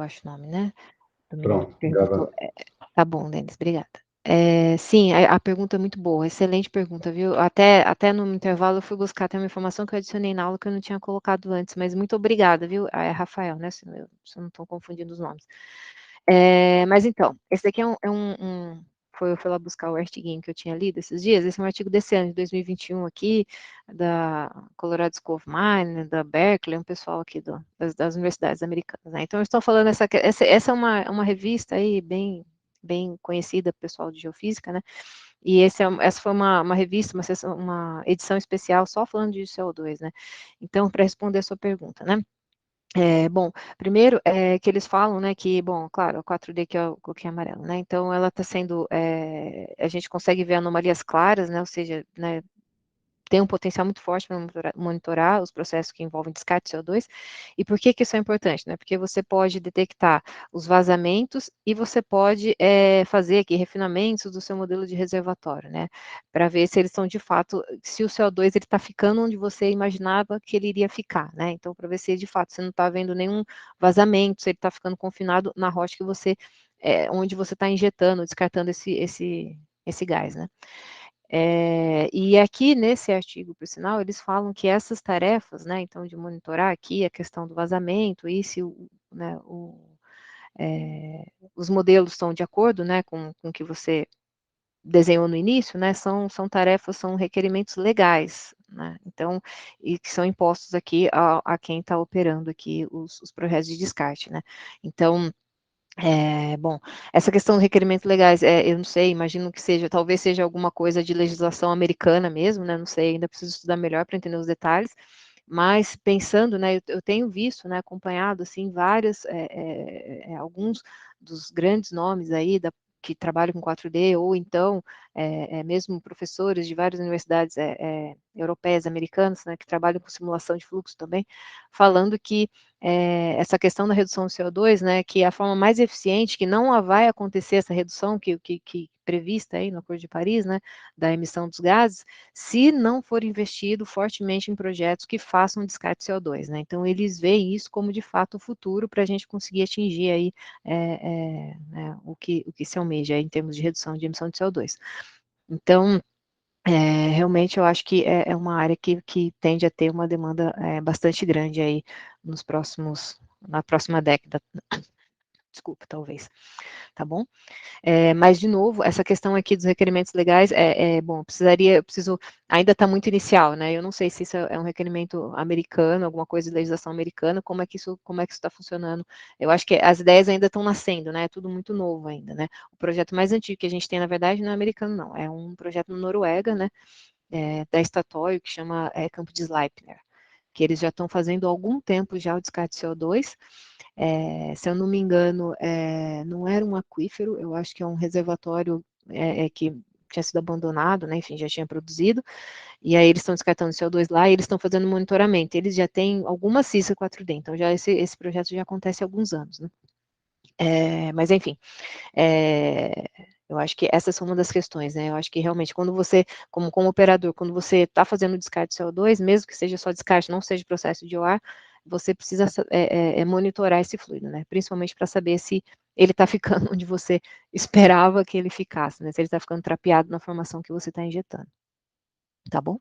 acho o nome, né? Do menino que Pronto, perguntou. grava. Tá bom, Denis, obrigada. Sim, a pergunta é muito boa, excelente pergunta, viu? Até no intervalo eu fui buscar até uma informação que eu adicionei na aula que eu não tinha colocado antes, mas muito obrigada, viu? É Rafael, né? Se eu não estou confundindo os nomes. Mas então, esse daqui eu fui lá buscar o artiguinho que eu tinha lido esses dias, esse é um artigo desse ano, de 2021 aqui, da Colorado School of Mine, da Berkeley, um pessoal aqui das universidades americanas, né? Então, eu estou falando, essa é uma revista aí bem conhecida, pessoal de geofísica, né? E essa foi uma revista, uma edição especial só falando de CO2, né? Então, para responder a sua pergunta, né? Bom, primeiro que eles falam, né, que, bom, claro, a 4D que eu coloquei amarelo, né, então ela está sendo, a gente consegue ver anomalias claras, né, ou seja, né, tem um potencial muito forte para monitorar os processos que envolvem descarte de CO2. E por que isso é importante? Né? Porque você pode detectar os vazamentos e você pode fazer aqui refinamentos do seu modelo de reservatório, né? Para ver se eles são de fato, se o CO2 está ficando onde você imaginava que ele iria ficar, né? Então, para ver se de fato você não está vendo nenhum vazamento, se ele está ficando confinado na rocha que você, onde você está injetando, descartando esse gás, né? E aqui nesse artigo, por sinal, eles falam que essas tarefas, né, então de monitorar aqui a questão do vazamento e se né, os modelos estão de acordo, né, com o que você desenhou no início, né, são tarefas, são requerimentos legais, né, então, e que são impostos aqui a quem está operando aqui os projetos de descarte, né, então, bom, essa questão dos requerimentos legais, eu não sei, imagino que seja, talvez seja alguma coisa de legislação americana mesmo, né, não sei, ainda preciso estudar melhor para entender os detalhes, mas pensando, né, eu tenho visto, né, acompanhado, assim, alguns dos grandes nomes aí que trabalham com 4D, ou então, mesmo professores de várias universidades europeias, americanas, né, que trabalham com simulação de fluxo também, falando que essa questão da redução do CO2, né, que a forma mais eficiente, que não vai acontecer essa redução que prevista aí no Acordo de Paris, né, da emissão dos gases, se não for investido fortemente em projetos que façam descarte de CO2, né, então eles veem isso como de fato o futuro para a gente conseguir atingir aí o que se almeja em termos de redução de emissão de CO2. Então, realmente eu acho que é uma área que tende a ter uma demanda bastante grande aí na próxima década, desculpa, talvez, tá bom? Mas, de novo, essa questão aqui dos requerimentos legais, bom, eu preciso, ainda está muito inicial, né, eu não sei se isso é um requerimento americano, alguma coisa de legislação americana, como é que isso está funcionando, eu acho que as ideias ainda estão nascendo, né, é tudo muito novo ainda, né, o projeto mais antigo que a gente tem, na verdade, não é americano, não, é um projeto na Noruega, né, da Statoil, que chama Campo de Sleipner, que eles já estão fazendo há algum tempo já o descarte de CO2, se eu não me engano, não era um aquífero, eu acho que é um reservatório que tinha sido abandonado, né, enfim, já tinha produzido, e aí eles estão descartando CO2 lá e eles estão fazendo monitoramento. Eles já têm alguma CISA 4D, então já esse projeto já acontece há alguns anos, né? Mas enfim, eu acho que essas são uma das questões, né? Eu acho que realmente quando você, como operador, quando você está fazendo descarte de CO2, mesmo que seja só descarte, não seja processo de OR, você precisa monitorar esse fluido, né? Principalmente para saber se ele está ficando onde você esperava que ele ficasse, né? Se ele está ficando trapeado na formação que você está injetando. Tá bom?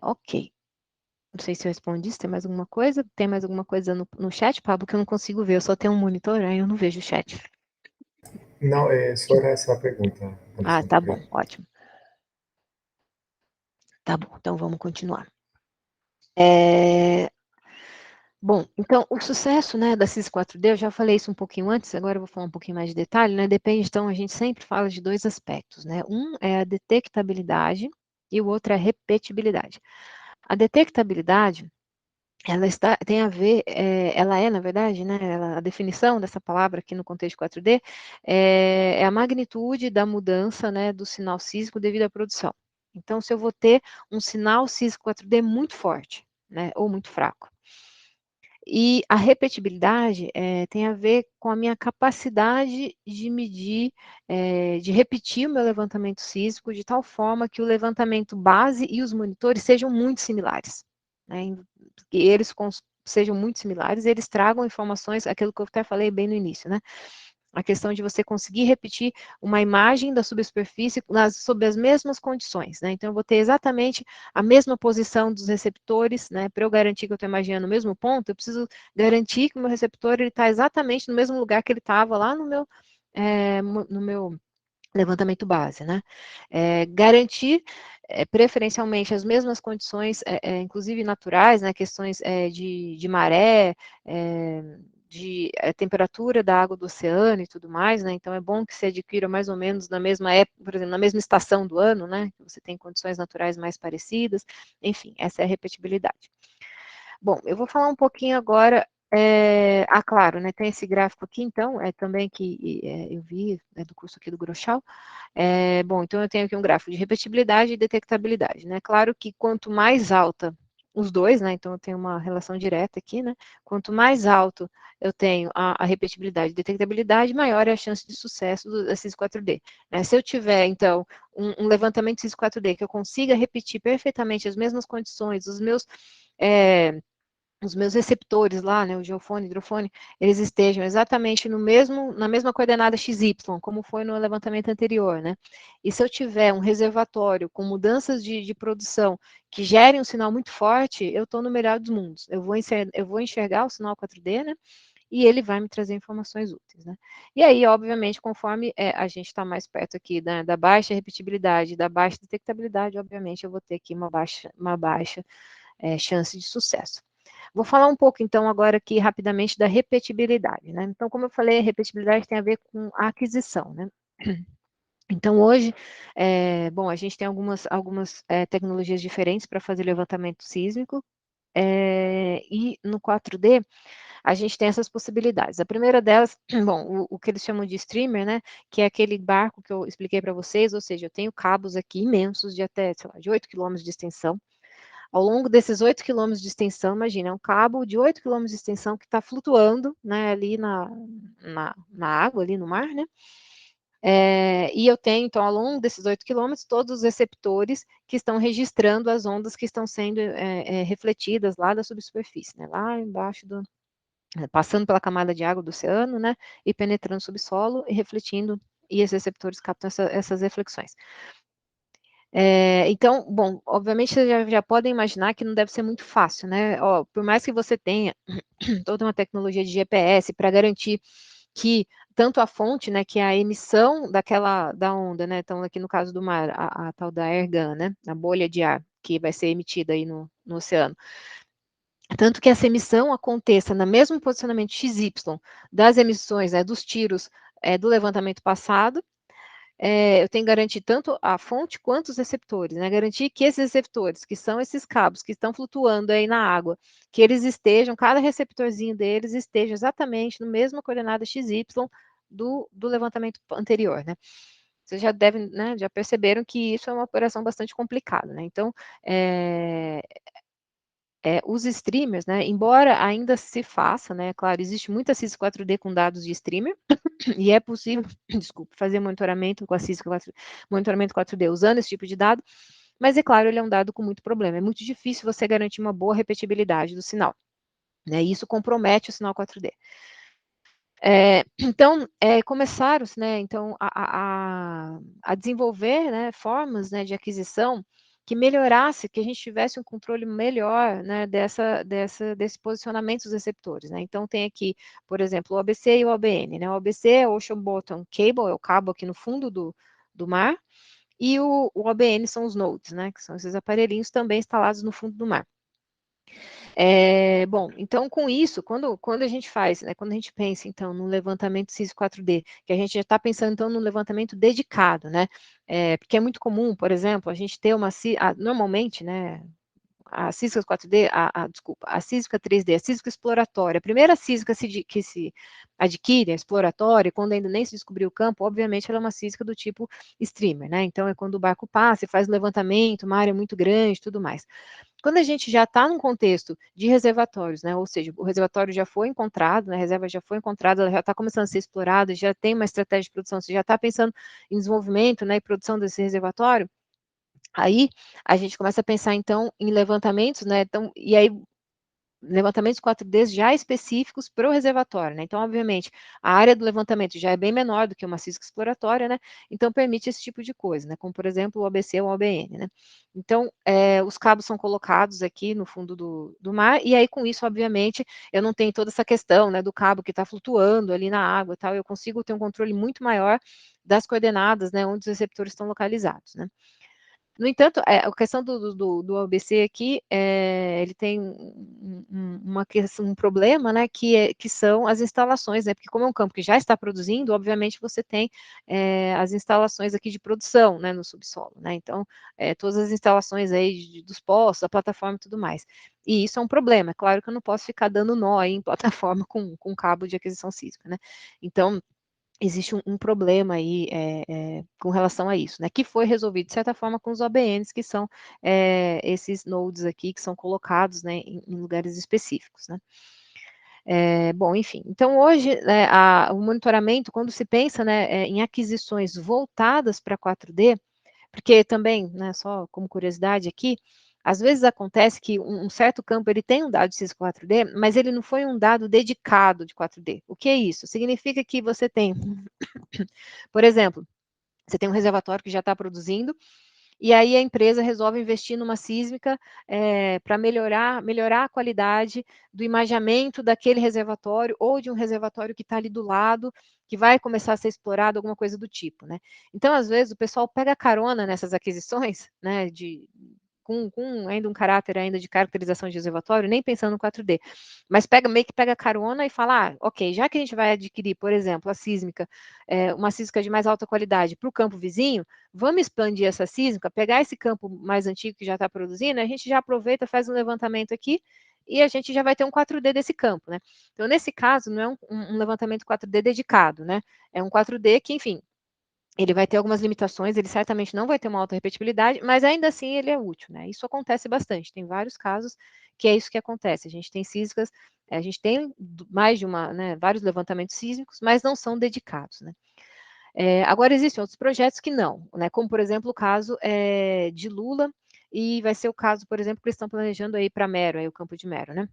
Ok. Não sei se eu respondi, se tem mais alguma coisa. Tem mais alguma coisa no chat, Pablo, que eu não consigo ver. Eu só tenho um monitor, aí eu não vejo o chat. Não, só era essa a pergunta, Ah, Alessandra. tá bom, Obrigado. ótimo. Tá bom, então vamos continuar. Bom, então, o sucesso, né, da CIS4D, eu já falei isso um pouquinho antes, agora eu vou falar um pouquinho mais de detalhe, né, depende, então, a gente sempre fala de dois aspectos, né, um é a detectabilidade e o outro é a repetibilidade. A detectabilidade, tem a ver, ela na verdade, né, a definição dessa palavra aqui no contexto 4D, é a magnitude da mudança, né, do sinal sísmico devido à produção. Então, se eu vou ter um sinal sísmico 4D muito forte, né, ou muito fraco. E a repetibilidade tem a ver com a minha capacidade de medir, de repetir o meu levantamento sísmico de tal forma que o levantamento base e os monitores sejam muito similares, né, que eles sejam muito similares, eles tragam informações, aquilo que eu até falei bem no início, né? A questão de você conseguir repetir uma imagem da subsuperfície sob as mesmas condições, né? Então, eu vou ter exatamente a mesma posição dos receptores, né? Para eu garantir que eu estou imaginando o mesmo ponto, eu preciso garantir que o meu receptor está exatamente no mesmo lugar que ele estava lá no meu levantamento base, né? Garantir preferencialmente as mesmas condições, inclusive naturais, né? Questões de maré, de temperatura da água do oceano e tudo mais, né? Então é bom que se adquira mais ou menos na mesma época, por exemplo, na mesma estação do ano, né? Que você tem condições naturais mais parecidas. Enfim, essa é a repetibilidade. Bom, eu vou falar um pouquinho agora. Claro, né? Tem esse gráfico aqui, então, também que eu vi do curso aqui do Groschal. Bom, então eu tenho aqui um gráfico de repetibilidade e detectabilidade, né? Claro que quanto mais alta os dois, né? Então eu tenho uma relação direta aqui, né? Quanto mais alto eu tenho a repetibilidade e detectabilidade, maior é a chance de sucesso da CIS4D. Né? Se eu tiver, então, um levantamento CIS4D que eu consiga repetir perfeitamente as mesmas condições, os meus receptores lá, né, o geofone, hidrofone, eles estejam exatamente na mesma coordenada XY, como foi no levantamento anterior, né? E se eu tiver um reservatório com mudanças de produção que gerem um sinal muito forte, eu estou no melhor dos mundos. Eu vou enxergar o sinal 4D, né? E ele vai me trazer informações úteis, né? E aí, obviamente, conforme a gente está mais perto aqui da baixa repetibilidade, da baixa detectabilidade, obviamente, eu vou ter aqui uma baixa chance de sucesso. Vou falar um pouco, então, agora aqui rapidamente da repetibilidade, né? Então, como eu falei, a repetibilidade tem a ver com a aquisição, né? Então, hoje, bom, a gente tem algumas tecnologias diferentes para fazer levantamento sísmico, e no 4D, a gente tem essas possibilidades. A primeira delas, bom, o que eles chamam de streamer, né, que é aquele barco que eu expliquei para vocês, ou seja, eu tenho cabos aqui imensos de até, sei lá, de 8 quilômetros de extensão. Ao longo desses 8 quilômetros de extensão, imagina, é um cabo de 8 quilômetros de extensão que está flutuando, né, ali na água, ali no mar, né? E eu tenho, então, ao longo desses 8 quilômetros, todos os receptores que estão registrando as ondas que estão sendo refletidas lá da subsuperfície, né, lá embaixo passando pela camada de água do oceano, né, e penetrando no subsolo e refletindo, e esses receptores captam essas reflexões. Então, bom, obviamente vocês já podem imaginar que não deve ser muito fácil, né? Ó, por mais que você tenha toda uma tecnologia de GPS para garantir que tanto a fonte, né, que é a emissão da onda, né? Então, aqui no caso do mar, a tal da airgun, né? A bolha de ar que vai ser emitida aí no oceano. Tanto que essa emissão aconteça no mesmo posicionamento XY das emissões, né, dos tiros do levantamento passado, eu tenho que garantir tanto a fonte quanto os receptores, né? Garantir que esses receptores, que são esses cabos que estão flutuando aí na água, que eles estejam, cada receptorzinho deles esteja exatamente no mesmo coordenada XY do levantamento anterior, né? Vocês já devem, né, já perceberam que isso é uma operação bastante complicada, né? Então, os streamers, né, embora ainda se faça, né, claro, existe muita CIS 4D com dados de streamer, e é possível, desculpe, fazer monitoramento com a CIS 4, monitoramento 4D usando esse tipo de dado, mas é claro, ele é um dado com muito problema. É muito difícil você garantir uma boa repetibilidade do sinal, né? E isso compromete o sinal 4D. Então, começaram-se, né, então, a desenvolver, né, formas, né, de aquisição que melhorasse, que a gente tivesse um controle melhor, né, desse posicionamento dos receptores, né. Então, tem aqui, por exemplo, o OBC e o OBN, né. O OBC é o Ocean Bottom Cable, é o cabo aqui no fundo do mar, e o OBN são os nodes, né, que são esses aparelhinhos também instalados no fundo do mar. Bom, então com isso, quando a gente faz, né, quando a gente pensa então no levantamento CIS 4D, que a gente já está pensando então no levantamento dedicado, né, porque é muito comum, por exemplo, a gente ter normalmente, né, a CISCA 4D, desculpa, a CISCA 3D, a CISCA exploratória, a primeira CISCA que se adquire, a exploratória, quando ainda nem se descobriu o campo, obviamente ela é uma CISCA do tipo streamer, né, então é quando o barco passa e faz o levantamento, uma área muito grande, tudo mais. Quando a gente já está num contexto de reservatórios, né, ou seja, o reservatório já foi encontrado, né, a reserva já foi encontrada, ela já está começando a ser explorada, já tem uma estratégia de produção, você já está pensando em desenvolvimento, né, e produção desse reservatório, aí a gente começa a pensar, então, em levantamentos, né, então, e aí levantamentos 4D já específicos para o reservatório, né? Então, obviamente, a área do levantamento já é bem menor do que uma sísmica exploratória, né? Então, permite esse tipo de coisa, né? Como, por exemplo, o ABC ou o OBN, né? Então, os cabos são colocados aqui no fundo do mar, e aí, com isso, obviamente, eu não tenho toda essa questão, né, do cabo que está flutuando ali na água e tal, eu consigo ter um controle muito maior das coordenadas, né, onde os receptores estão localizados, né? No entanto, a questão do OBC aqui, ele tem uma questão, um problema, né, que são as instalações, né, porque como é um campo que já está produzindo, obviamente você tem as instalações aqui de produção, né, no subsolo, né, então, todas as instalações aí dos postos, a plataforma e tudo mais. E isso é um problema, é claro que eu não posso ficar dando nó aí em plataforma com cabo de aquisição sísmica, né, então, existe um problema aí com relação a isso, né? Que foi resolvido de certa forma com os OBNs, que são esses nodes aqui que são colocados, né, em lugares específicos, né? Bom, enfim, então hoje o monitoramento, quando se pensa, né, em aquisições voltadas para 4D, porque também, né, só como curiosidade aqui, às vezes acontece que um certo campo ele tem um dado de CIS 4D, mas ele não foi um dado dedicado de 4D. O que é isso? Significa que você tem, por exemplo, você tem um reservatório que já está produzindo, e aí a empresa resolve investir numa sísmica para melhorar a qualidade do imageamento daquele reservatório ou de um reservatório que está ali do lado, que vai começar a ser explorado, alguma coisa do tipo, né? Então, às vezes, o pessoal pega carona nessas aquisições, né, com ainda um caráter ainda de caracterização de reservatório, nem pensando no 4D, mas meio que pega carona e fala, ok, já que a gente vai adquirir, por exemplo, a sísmica, uma sísmica de mais alta qualidade para o campo vizinho, vamos expandir essa sísmica, pegar esse campo mais antigo que já está produzindo, a gente já aproveita, faz um levantamento aqui, e a gente já vai ter um 4D desse campo, né? Então, nesse caso, não é um levantamento 4D dedicado, né? É um 4D que, enfim, ele vai ter algumas limitações, ele certamente não vai ter uma alta repetibilidade, mas ainda assim ele é útil, né? Isso acontece bastante, tem vários casos que é isso que acontece. A gente tem sísmicas, a gente tem mais de vários levantamentos sísmicos, mas não são dedicados, né? Agora, existem outros projetos que não, né? Como, por exemplo, o caso de Lula, e vai ser o caso, por exemplo, que eles estão planejando aí para Mero, aí o campo de Mero, né?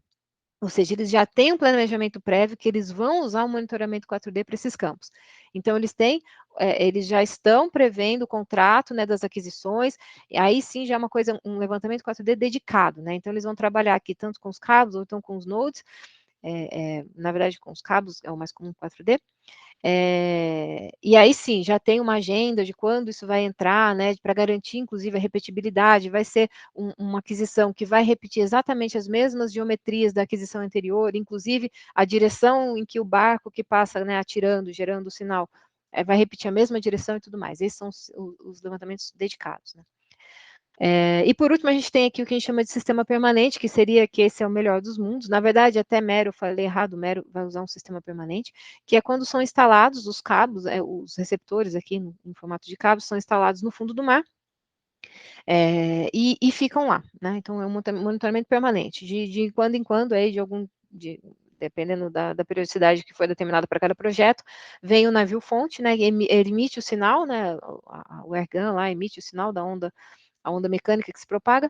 Ou seja, eles já têm um planejamento prévio que eles vão usar o monitoramento 4D para esses campos. Então, eles já estão prevendo o contrato, né, das aquisições, e aí sim já é uma coisa, um levantamento 4D dedicado, né? Então, eles vão trabalhar aqui tanto com os cabos, ou então com os nodes, na verdade, com os cabos é o mais comum 4D, e aí sim, já tem uma agenda de quando isso vai entrar, né, para garantir, inclusive, a repetibilidade, vai ser uma aquisição que vai repetir exatamente as mesmas geometrias da aquisição anterior, inclusive a direção em que o barco que passa, né, atirando, gerando o sinal, vai repetir a mesma direção e tudo mais. Esses são os levantamentos dedicados, né. E por último, a gente tem aqui o que a gente chama de sistema permanente, que seria que esse é o melhor dos mundos. Na verdade, até Mero, eu falei errado, Mero vai usar um sistema permanente, que é quando são instalados os cabos, os receptores aqui em formato de cabos, são instalados no fundo do mar, e ficam lá, né? Então, é um monitoramento permanente, de quando em quando, aí, dependendo da periodicidade que foi determinada para cada projeto, vem o navio fonte, né, ele emite o sinal, né, o airgun lá emite o sinal da onda, a onda mecânica que se propaga,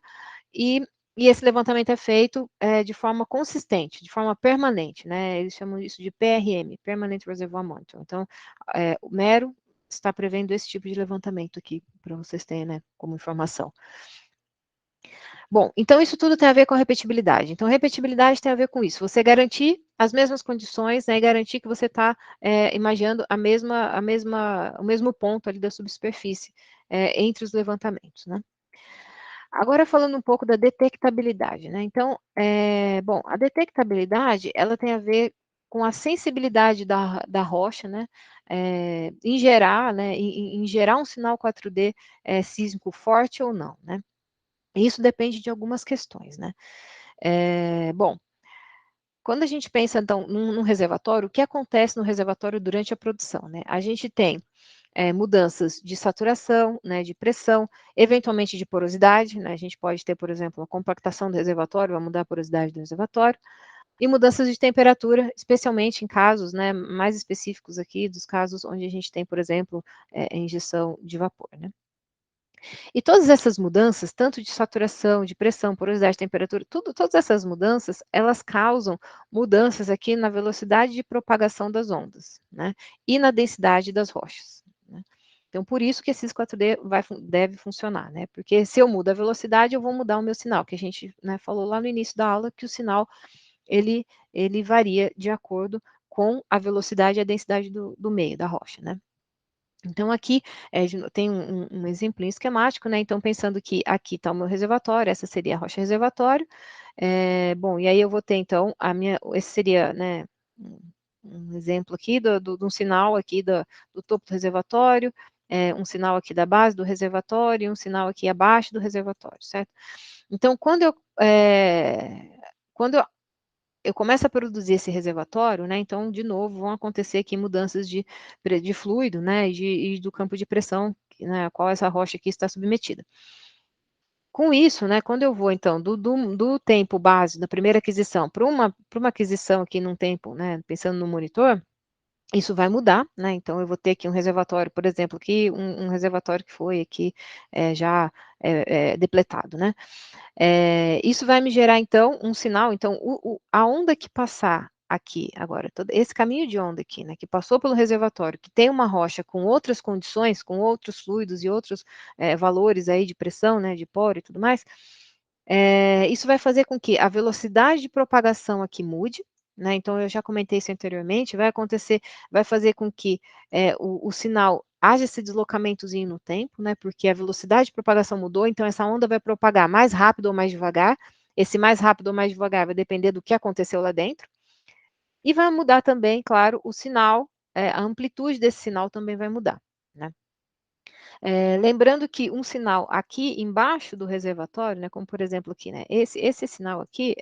e esse levantamento é feito de forma consistente, de forma permanente, né? Eles chamam isso de PRM, Permanent Reservoir Monitoring. Então, o Mero está prevendo esse tipo de levantamento aqui, para vocês terem, né, como informação. Bom, então isso tudo tem a ver com a repetibilidade. Então, repetibilidade tem a ver com isso, você garantir as mesmas condições, né, e garantir que você está imaginando o mesmo ponto ali da subsuperfície entre os levantamentos, né? Agora falando um pouco da detectabilidade, né? Então, bom, a detectabilidade, ela tem a ver com a sensibilidade da rocha, né? Em gerar, né? Em gerar um sinal 4D sísmico forte ou não, né? Isso depende de algumas questões, né? Bom, quando a gente pensa, então, num reservatório, o que acontece no reservatório durante a produção, né? A gente tem mudanças de saturação, né, de pressão, eventualmente de porosidade, né, a gente pode ter, por exemplo, a compactação do reservatório, vai mudar a porosidade do reservatório, e mudanças de temperatura, especialmente em casos, né, mais específicos aqui, dos casos onde a gente tem, por exemplo, injeção de vapor, né. E todas essas mudanças, tanto de saturação, de pressão, porosidade, temperatura, todas essas mudanças, elas causam mudanças aqui na velocidade de propagação das ondas, né? E na densidade das rochas, né? Então, por isso que esse 4D deve funcionar, né? Porque se eu mudo a velocidade, eu vou mudar o meu sinal, que a gente, né, falou lá no início da aula, que o sinal, ele varia de acordo com a velocidade e a densidade do meio, da rocha, né? Então, aqui tem um exemplo esquemático, né? Então, pensando que aqui está o meu reservatório, essa seria a rocha reservatório. Bom, e aí eu vou ter, então, esse seria, né, um exemplo aqui de um sinal aqui do topo do reservatório, um sinal aqui da base do reservatório e um sinal aqui abaixo do reservatório, certo? Então, quando eu começo a produzir esse reservatório, né, então, de novo, vão acontecer aqui mudanças de fluido, né, e do campo de pressão, né, a qual essa rocha aqui está submetida. Com isso, né, quando eu vou, então, do tempo base da primeira aquisição para uma aquisição aqui num tempo, né, pensando no monitor, isso vai mudar, né, então eu vou ter aqui um reservatório, por exemplo, aqui um reservatório que foi aqui já depletado, né. Isso vai me gerar, então, um sinal. Então, a onda que passar aqui, agora, todo esse caminho de onda aqui, né, que passou pelo reservatório, que tem uma rocha com outras condições, com outros fluidos e outros valores aí de pressão, né, de poro e tudo mais, isso vai fazer com que a velocidade de propagação aqui mude, né, então eu já comentei isso anteriormente, vai fazer com que o sinal haja esse deslocamentozinho no tempo, né, porque a velocidade de propagação mudou, então essa onda vai propagar mais rápido ou mais devagar, esse mais rápido ou mais devagar vai depender do que aconteceu lá dentro, e vai mudar também, claro, o sinal, a amplitude desse sinal também vai mudar, né. Lembrando que um sinal aqui embaixo do reservatório, né, como por exemplo aqui, né, esse sinal aqui,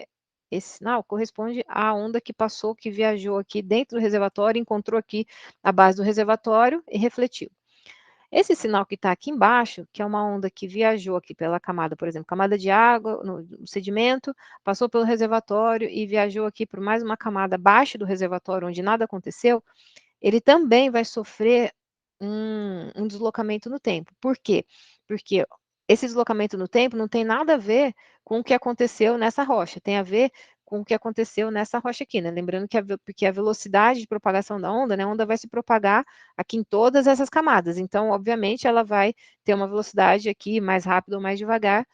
esse sinal corresponde à onda que passou, que viajou aqui dentro do reservatório, encontrou aqui a base do reservatório e refletiu. Esse sinal que está aqui embaixo, que é uma onda que viajou aqui pela camada, por exemplo, camada de água, no sedimento, passou pelo reservatório e viajou aqui por mais uma camada abaixo do reservatório, onde nada aconteceu, ele também vai sofrer um deslocamento no tempo. Por quê? Porque esse deslocamento no tempo não tem nada a ver com o que aconteceu nessa rocha, tem a ver com o que aconteceu nessa rocha aqui, né? Lembrando que porque a velocidade de propagação da onda, né? A onda vai se propagar aqui em todas essas camadas. Então, obviamente, ela vai ter uma velocidade aqui mais rápida ou mais devagar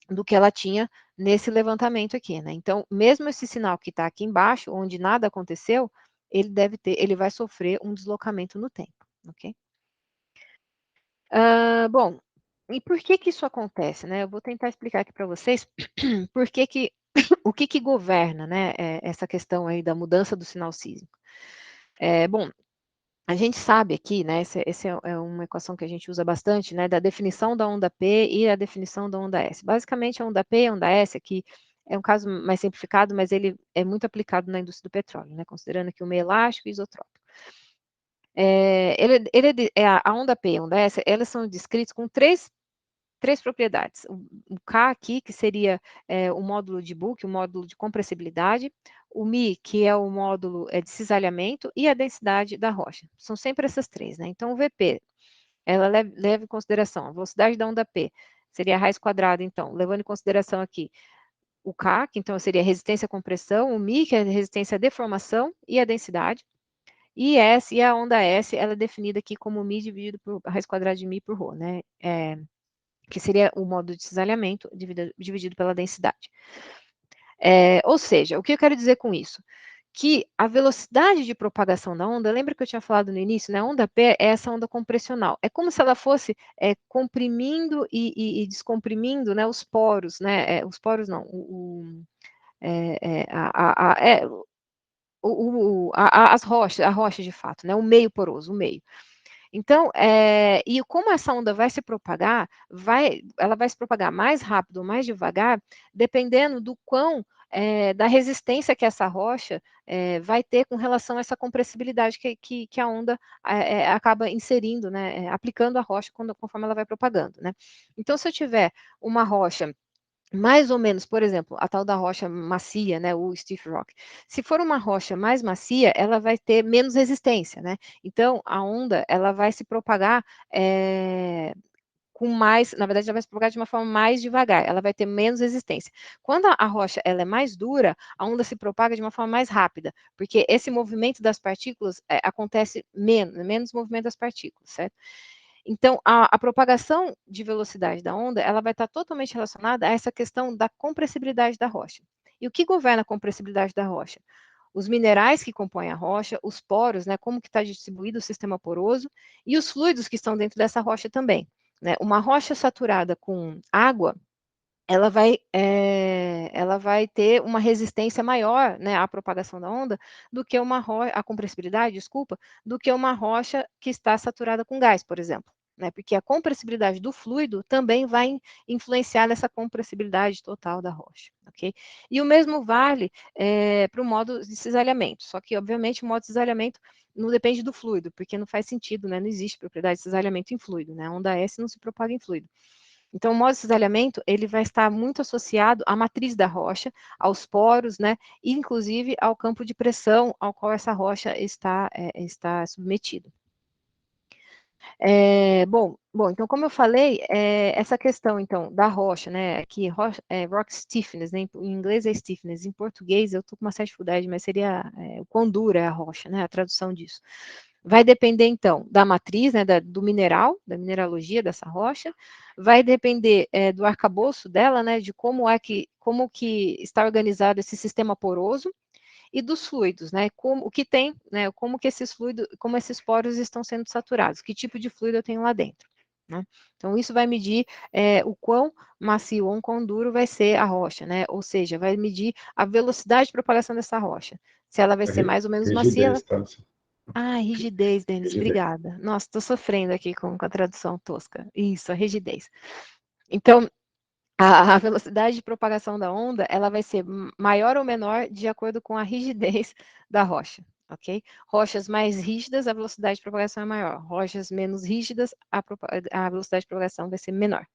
do que ela tinha nesse levantamento aqui, né? Então, mesmo esse sinal que está aqui embaixo, onde nada aconteceu, ele vai sofrer um deslocamento no tempo, ok? Bom, e por que que isso acontece, né? Eu vou tentar explicar aqui para vocês por que que o que que governa, né, essa questão aí da mudança do sinal sísmico. Bom, a gente sabe aqui, né, esse é uma equação que a gente usa bastante, né, da definição da onda P e a definição da onda S. Basicamente, a onda P e a onda S aqui é um caso mais simplificado, mas ele é muito aplicado na indústria do petróleo, né, considerando aqui o meio elástico e isotrópico. A onda P e a onda S, elas são descritas com três propriedades. O K aqui, que seria o módulo de Boole, o módulo de compressibilidade, o Mi, que é o módulo de cisalhamento, e a densidade da rocha. São sempre essas três, né? Então, o VP, ela leva em consideração a velocidade da onda P, seria a raiz quadrada, então, levando em consideração aqui o K, que então seria a resistência à compressão, o Mi, que é a resistência à deformação, e a densidade. E a onda S, ela é definida aqui como Mi dividido por a raiz quadrada de Mi por Rho, né? Que seria o módulo de cisalhamento dividido pela densidade. Ou seja, o que eu quero dizer com isso? Que a velocidade de propagação da onda, lembra que eu tinha falado no início, né? A onda P é essa onda compressional. É como se ela fosse comprimindo e descomprimindo, né, os poros, né? Os poros não, as rochas, a rocha de fato, né? O meio poroso, o meio. Então, e como essa onda vai se propagar, ela vai se propagar mais rápido ou mais devagar, dependendo do quão, da resistência que essa rocha vai ter com relação a essa compressibilidade que a onda acaba inserindo, né, aplicando a rocha conforme ela vai propagando, né. Então, se eu tiver uma rocha mais ou menos, por exemplo, a tal da rocha macia, né, o stiff rock. Se for uma rocha mais macia, ela vai ter menos resistência, né? Então, a onda, ela vai se propagar com mais, na verdade, ela vai se propagar de uma forma mais devagar, ela vai ter menos resistência. Quando a rocha ela é mais dura, a onda se propaga de uma forma mais rápida, porque esse movimento das partículas acontece menos movimento das partículas, certo? Então, a propagação de velocidade da onda, ela vai estar totalmente relacionada a essa questão da compressibilidade da rocha. E o que governa a compressibilidade da rocha? Os minerais que compõem a rocha, os poros, né, como que está distribuído o sistema poroso, e os fluidos que estão dentro dessa rocha também. Né? Uma rocha saturada com água, ela vai ter uma resistência maior, né, à propagação da onda do que uma rocha, a compressibilidade, desculpa, do que uma rocha que está saturada com gás, por exemplo. Né, porque a compressibilidade do fluido também vai influenciar nessa compressibilidade total da rocha, ok? E o mesmo vale para o modo de cisalhamento, só que, obviamente, o modo de cisalhamento não depende do fluido, porque não faz sentido, né, não existe propriedade de cisalhamento em fluido, né, a onda S não se propaga em fluido. Então, o modo de cisalhamento, ele vai estar muito associado à matriz da rocha, aos poros, né, e inclusive ao campo de pressão ao qual essa rocha está submetida. Então, como eu falei, essa questão, então, da rocha, né, aqui, rock stiffness, né, em inglês é stiffness, em português eu estou com uma certa dificuldade, mas seria o quão dura é a rocha, né, a tradução disso. Vai depender, então, da matriz, né, do mineral, da mineralogia dessa rocha, vai depender do arcabouço dela, né, de como que está organizado esse sistema poroso, e dos fluidos, né, o que tem, né, como esses poros estão sendo saturados, que tipo de fluido eu tenho lá dentro. Né? Então, isso vai medir o quão macio ou quão duro vai ser a rocha, né, ou seja, vai medir a velocidade de propagação dessa rocha. Se ela vai ser mais ou menos macia, Rigidez, tá? rigidez, Denis, Rigidez. obrigada. Nossa, estou sofrendo aqui com a tradução tosca. Isso, a rigidez. Então, a velocidade de propagação da onda, ela vai ser maior ou menor de acordo com a rigidez da rocha, ok? Rochas mais rígidas, a velocidade de propagação é maior. Rochas menos rígidas, a velocidade de propagação vai ser menor.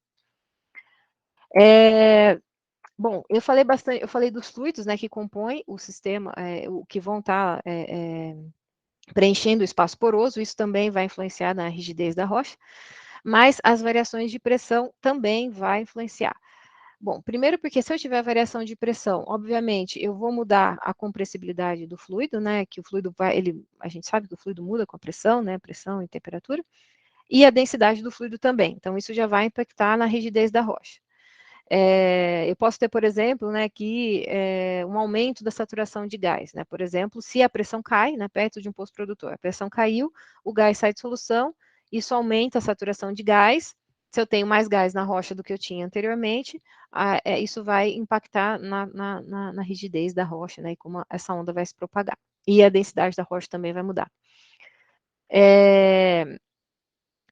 Bom, eu falei dos fluidos, né, que compõem o sistema, o que vão estar preenchendo o espaço poroso, isso também vai influenciar na rigidez da rocha, mas as variações de pressão também vai influenciar. Bom, primeiro porque se eu tiver variação de pressão, obviamente, eu vou mudar a compressibilidade do fluido, né, que o fluido a gente sabe que o fluido muda com a pressão, né, pressão e temperatura, e a densidade do fluido também, então isso já vai impactar na rigidez da rocha. Eu posso ter, por exemplo, né, que um aumento da saturação de gás, né, por exemplo, se a pressão cai, né, perto de um poço produtor, a pressão caiu, o gás sai de solução, isso aumenta a saturação de gás, se eu tenho mais gás na rocha do que eu tinha anteriormente, isso vai impactar na rigidez da rocha, né, e como essa onda vai se propagar. E a densidade da rocha também vai mudar.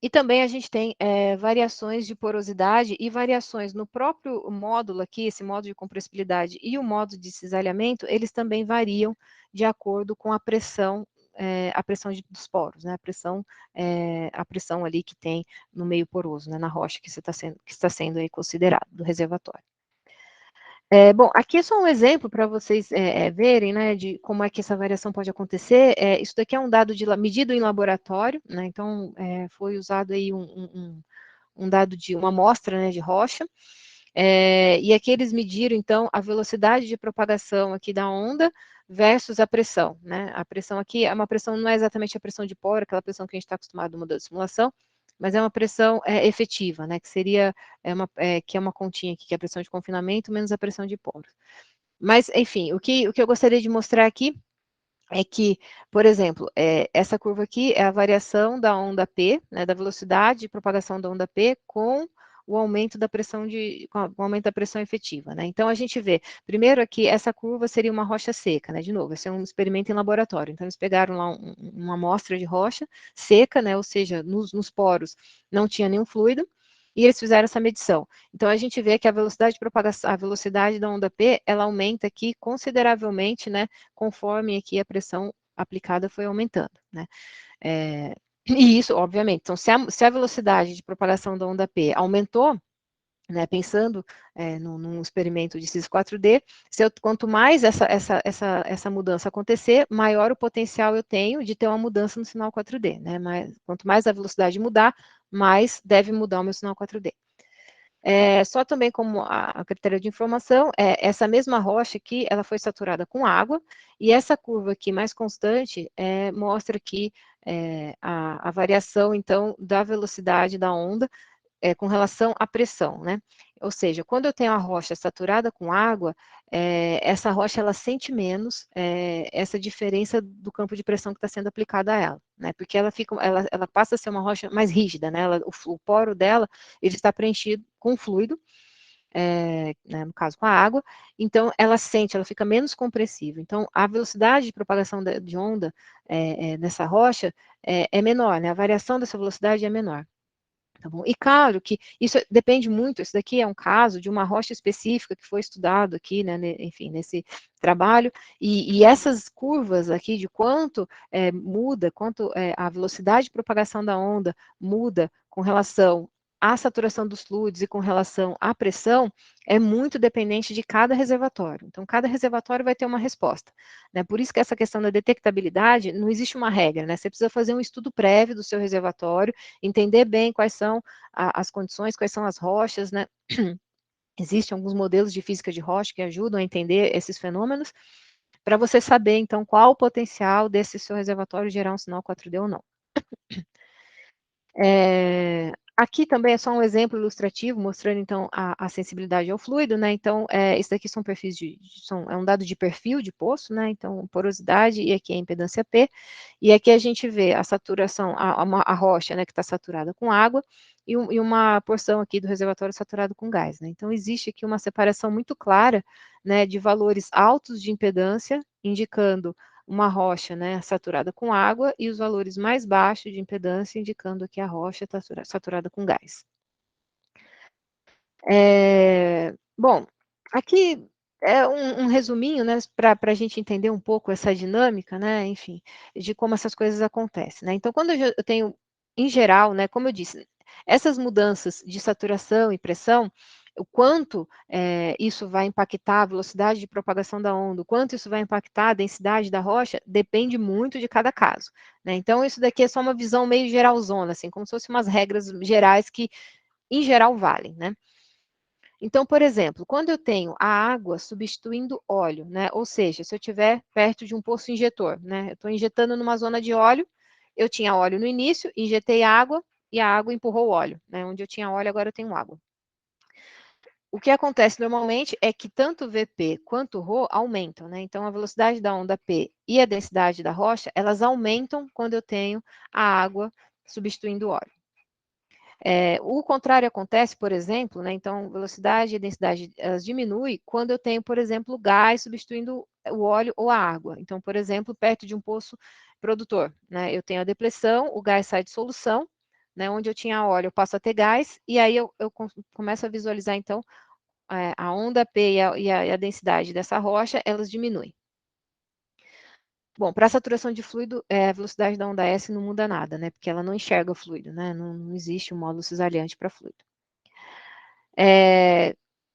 E também a gente tem variações de porosidade e variações no próprio módulo aqui, esse módulo de compressibilidade e o módulo de cisalhamento, eles também variam de acordo com a pressão dos poros, né? A pressão ali que tem no meio poroso, né? Na rocha que está sendo aí considerado do reservatório. Bom, aqui é só um exemplo para vocês verem, né, de como é que essa variação pode acontecer. Isso daqui é um dado medido em laboratório, né, então foi usado aí um dado de uma amostra, né, de rocha, e aqui eles mediram, então, a velocidade de propagação aqui da onda versus a pressão, né, a pressão aqui é uma pressão, não é exatamente a pressão de poro, aquela pressão que a gente está acostumado no modelo de simulação, mas é uma pressão efetiva, né, que seria que é uma continha aqui, que é a pressão de confinamento menos a pressão de poros. Mas, enfim, o que eu gostaria de mostrar aqui é que, por exemplo, essa curva aqui é a variação da onda P, né, da velocidade de propagação da onda P com o aumento da pressão com o aumento da pressão efetiva, né? Então a gente vê, primeiro aqui, essa curva seria uma rocha seca, né? De novo, esse é um experimento em laboratório. Então eles pegaram lá uma amostra de rocha seca, né? Ou seja, nos poros não tinha nenhum fluido, e eles fizeram essa medição. Então, a gente vê que a velocidade de propagação, a velocidade da onda P, ela aumenta aqui consideravelmente, né, conforme aqui a pressão aplicada foi aumentando, né. E isso, obviamente, então, se a velocidade de propagação da onda P aumentou, né, pensando num experimento de CIS 4D, quanto mais essa mudança acontecer, maior o potencial eu tenho de ter uma mudança no sinal 4D, né, quanto mais a velocidade mudar, mas deve mudar o meu sinal 4D. Só também como a critério de informação, essa mesma rocha aqui, ela foi saturada com água, e essa curva aqui mais constante mostra aqui a variação, então, da velocidade da onda com relação à pressão, né? Ou seja, quando eu tenho a rocha saturada com água, essa rocha ela sente menos essa diferença do campo de pressão que está sendo aplicada a ela, né? Porque ela passa a ser uma rocha mais rígida, né? O poro dela ele está preenchido com fluido, né, no caso com a água, então ela fica menos compressiva. Então a velocidade de propagação de onda nessa rocha é menor, né? A variação dessa velocidade é menor. Tá bom? E claro que isso depende muito, isso daqui é um caso de uma rocha específica que foi estudado aqui, né, enfim, nesse trabalho, e essas curvas aqui de quanto muda, quanto a velocidade de propagação da onda muda com relação à saturação dos fluidos e com relação à pressão, é muito dependente de cada reservatório. Então, cada reservatório vai ter uma resposta, né? Por isso que essa questão da detectabilidade, não existe uma regra, né? Você precisa fazer um estudo prévio do seu reservatório, entender bem quais são as condições, quais são as rochas, né? Existem alguns modelos de física de rocha que ajudam a entender esses fenômenos, para você saber, então, qual o potencial desse seu reservatório gerar um sinal 4D ou não. Aqui também é só um exemplo ilustrativo, mostrando, então, a sensibilidade ao fluido, né? Então, isso daqui são perfis é um dado de perfil de poço, né? Então, porosidade, e aqui a impedância P, e aqui a gente vê a saturação, a rocha, né, que está saturada com água, e uma porção aqui do reservatório saturado com gás, né? Então, existe aqui uma separação muito clara, né, de valores altos de impedância, indicando uma rocha, né, saturada com água, e os valores mais baixos de impedância, indicando que a rocha está saturada com gás. Bom, aqui é um resuminho, né, para a gente entender um pouco essa dinâmica, né, enfim, de como essas coisas acontecem, né. Então, quando eu tenho, em geral, né, como eu disse, essas mudanças de saturação e pressão, o quanto isso vai impactar a velocidade de propagação da onda, o quanto isso vai impactar a densidade da rocha, depende muito de cada caso, né. Então, isso daqui é só uma visão meio geralzona, assim, como se fossem umas regras gerais que, em geral, valem, né. Então, por exemplo, quando eu tenho a água substituindo óleo, né? Ou seja, se eu estiver perto de um poço injetor, né? Eu estou injetando numa zona de óleo, eu tinha óleo no início, injetei água e a água empurrou o óleo, né? Onde eu tinha óleo, agora eu tenho água. O que acontece normalmente é que tanto o VP quanto o Rho aumentam, né? Então, a velocidade da onda P e a densidade da rocha, elas aumentam quando eu tenho a água substituindo o óleo. O contrário acontece, por exemplo, né, então velocidade e densidade elas diminuem quando eu tenho, por exemplo, gás substituindo o óleo ou a água. Então, por exemplo, perto de um poço produtor, né, eu tenho a depressão, o gás sai de solução, né, onde eu tinha óleo eu passo a ter gás, e aí eu começo a visualizar, então, a onda P e a densidade dessa rocha, elas diminuem. Bom, para a saturação de fluido, a velocidade da onda S não muda nada, né? Porque ela não enxerga o fluido, né? Não existe um módulo cisaliante para fluido.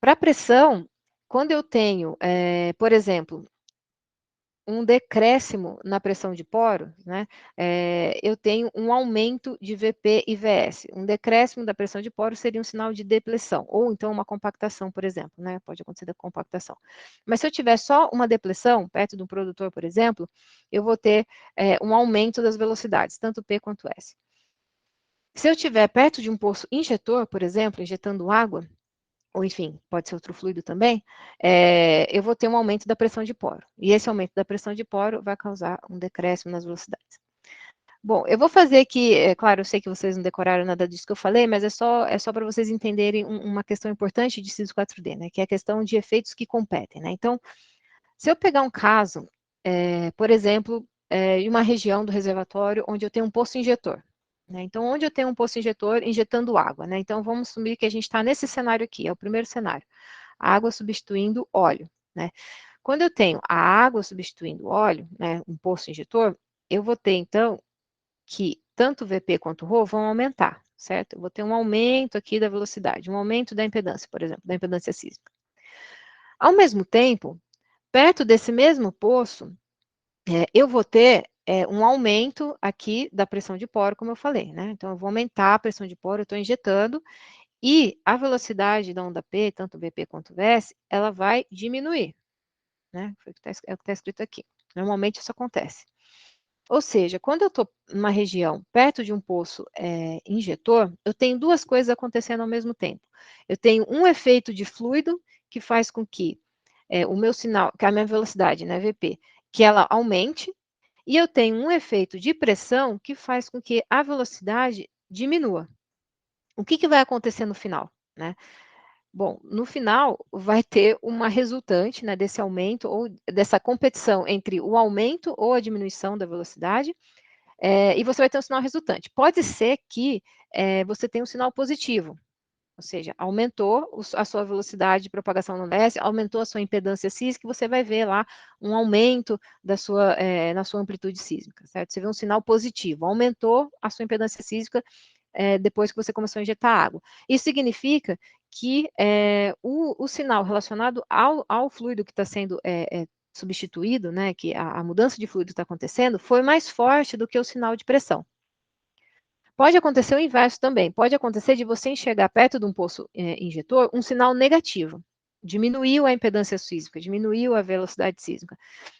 Para pressão, quando eu tenho, por exemplo, um decréscimo na pressão de poros, né, eu tenho um aumento de VP e VS. Um decréscimo da pressão de poros seria um sinal de depressão, ou então uma compactação, por exemplo, né, pode acontecer da compactação. Mas se eu tiver só uma depressão, perto de um produtor, por exemplo, eu vou ter um aumento das velocidades, tanto P quanto S. Se eu estiver perto de um poço injetor, por exemplo, injetando água, ou enfim, pode ser outro fluido também, eu vou ter um aumento da pressão de poro. E esse aumento da pressão de poro vai causar um decréscimo nas velocidades. Bom, eu vou fazer aqui, claro, eu sei que vocês não decoraram nada disso que eu falei, mas é só para vocês entenderem uma questão importante de CISO 4D, né, que é a questão de efeitos que competem, né. Então, se eu pegar um caso, por exemplo, em uma região do reservatório onde eu tenho um poço injetor, né? Então, onde eu tenho um poço injetor injetando água, né? Então, vamos assumir que a gente está nesse cenário aqui, é o primeiro cenário, água substituindo óleo, né? Quando eu tenho a água substituindo óleo, né, um poço injetor, eu vou ter, então, que tanto o VP quanto o Rho vão aumentar, certo? Eu vou ter um aumento aqui da velocidade, um aumento da impedância, por exemplo, da impedância sísmica. Ao mesmo tempo, perto desse mesmo poço, eu vou ter um aumento aqui da pressão de poro, como eu falei, né? Então, eu vou aumentar a pressão de poro, eu estou injetando, e a velocidade da onda P, tanto Vp quanto Vs, ela vai diminuir, né? É o que está escrito aqui. Normalmente isso acontece. Ou seja, quando eu estou numa região perto de um poço injetor, eu tenho duas coisas acontecendo ao mesmo tempo. Eu tenho um efeito de fluido que faz com que o meu sinal, que é a minha velocidade, né, Vp, que ela aumente, e eu tenho um efeito de pressão que faz com que a velocidade diminua. O que vai acontecer no final, né? Bom, no final vai ter uma resultante, né, desse aumento ou dessa competição entre o aumento ou a diminuição da velocidade, e você vai ter um sinal resultante. Pode ser que você tenha um sinal positivo, ou seja, aumentou a sua velocidade de propagação no LS, aumentou a sua impedância sísmica, e você vai ver lá um aumento na sua amplitude sísmica, certo? Você vê um sinal positivo, aumentou a sua impedância sísmica depois que você começou a injetar água. Isso significa que o sinal relacionado ao fluido que está sendo substituído, né, que a mudança de fluido está acontecendo, foi mais forte do que o sinal de pressão. Pode acontecer o inverso também, pode acontecer de você enxergar perto de um poço injetor um sinal negativo, diminuiu a impedância sísmica, diminuiu a velocidade sísmica.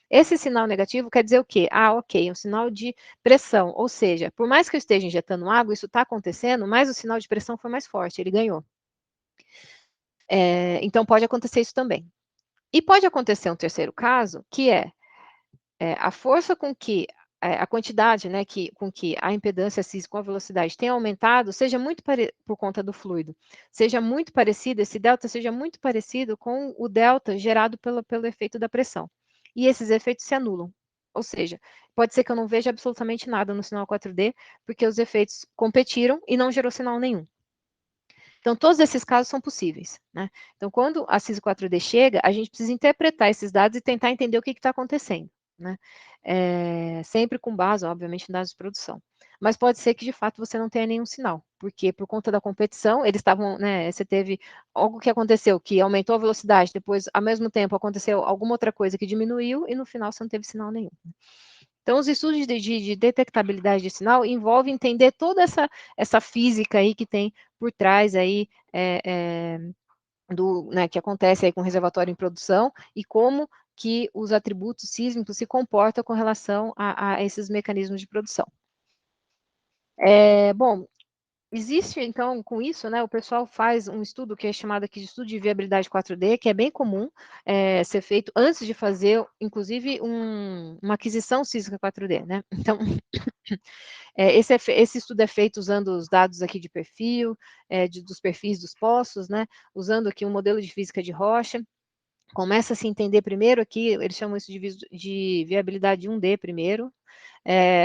Esse sinal negativo quer dizer o quê? Ah, ok, um sinal de pressão, ou seja, por mais que eu esteja injetando água, isso está acontecendo, mas o sinal de pressão foi mais forte, ele ganhou. Então, pode acontecer isso também. E pode acontecer um terceiro caso, que a força com que a quantidade, né, com que a impedância sísmica com a velocidade tem aumentado, seja muito por conta do fluido, seja muito parecido, esse delta seja muito parecido com o delta gerado pelo efeito da pressão. E esses efeitos se anulam. Ou seja, pode ser que eu não veja absolutamente nada no sinal 4D, porque os efeitos competiram e não gerou sinal nenhum. Então, todos esses casos são possíveis, né? Então, quando a CISO 4D chega, a gente precisa interpretar esses dados e tentar entender o que está acontecendo, né? Sempre com base, obviamente, em dados de produção. Mas pode ser que, de fato, você não tenha nenhum sinal, porque por conta da competição, eles estavam, né, você teve algo que aconteceu, que aumentou a velocidade, depois, ao mesmo tempo, aconteceu alguma outra coisa que diminuiu, e no final você não teve sinal nenhum. Então, os estudos de detectabilidade de sinal envolvem entender toda essa física aí que tem por trás aí, né, que acontece aí com o reservatório em produção e como que os atributos sísmicos se comportam com relação a esses mecanismos de produção. Bom, existe, então, com isso, né, o pessoal faz um estudo que é chamado aqui de estudo de viabilidade 4D, que é bem comum ser feito antes de fazer, inclusive, uma aquisição sísmica 4D, né? Então, esse estudo é feito usando os dados aqui de perfil, dos perfis dos poços, né? Usando aqui um modelo de física de rocha. Começa a se entender primeiro aqui, eles chamam isso de viabilidade 1D primeiro,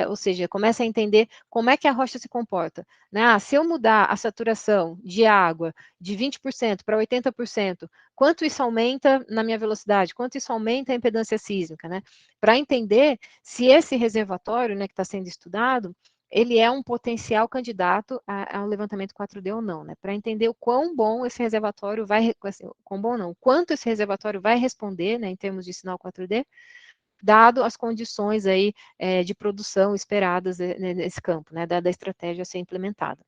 ou seja, começa a entender como é que a rocha se comporta, né? Se eu mudar a saturação de água de 20% para 80%, quanto isso aumenta na minha velocidade? Quanto isso aumenta a impedância sísmica, né? Para entender se esse reservatório, né, que está sendo estudado, ele é um potencial candidato ao levantamento 4D ou não, né? Para entender o quão bom esse reservatório vai, assim, quão bom não, quanto esse reservatório vai responder, né, em termos de sinal 4D, dado as condições aí de produção esperadas nesse campo, né, da estratégia a ser implementada.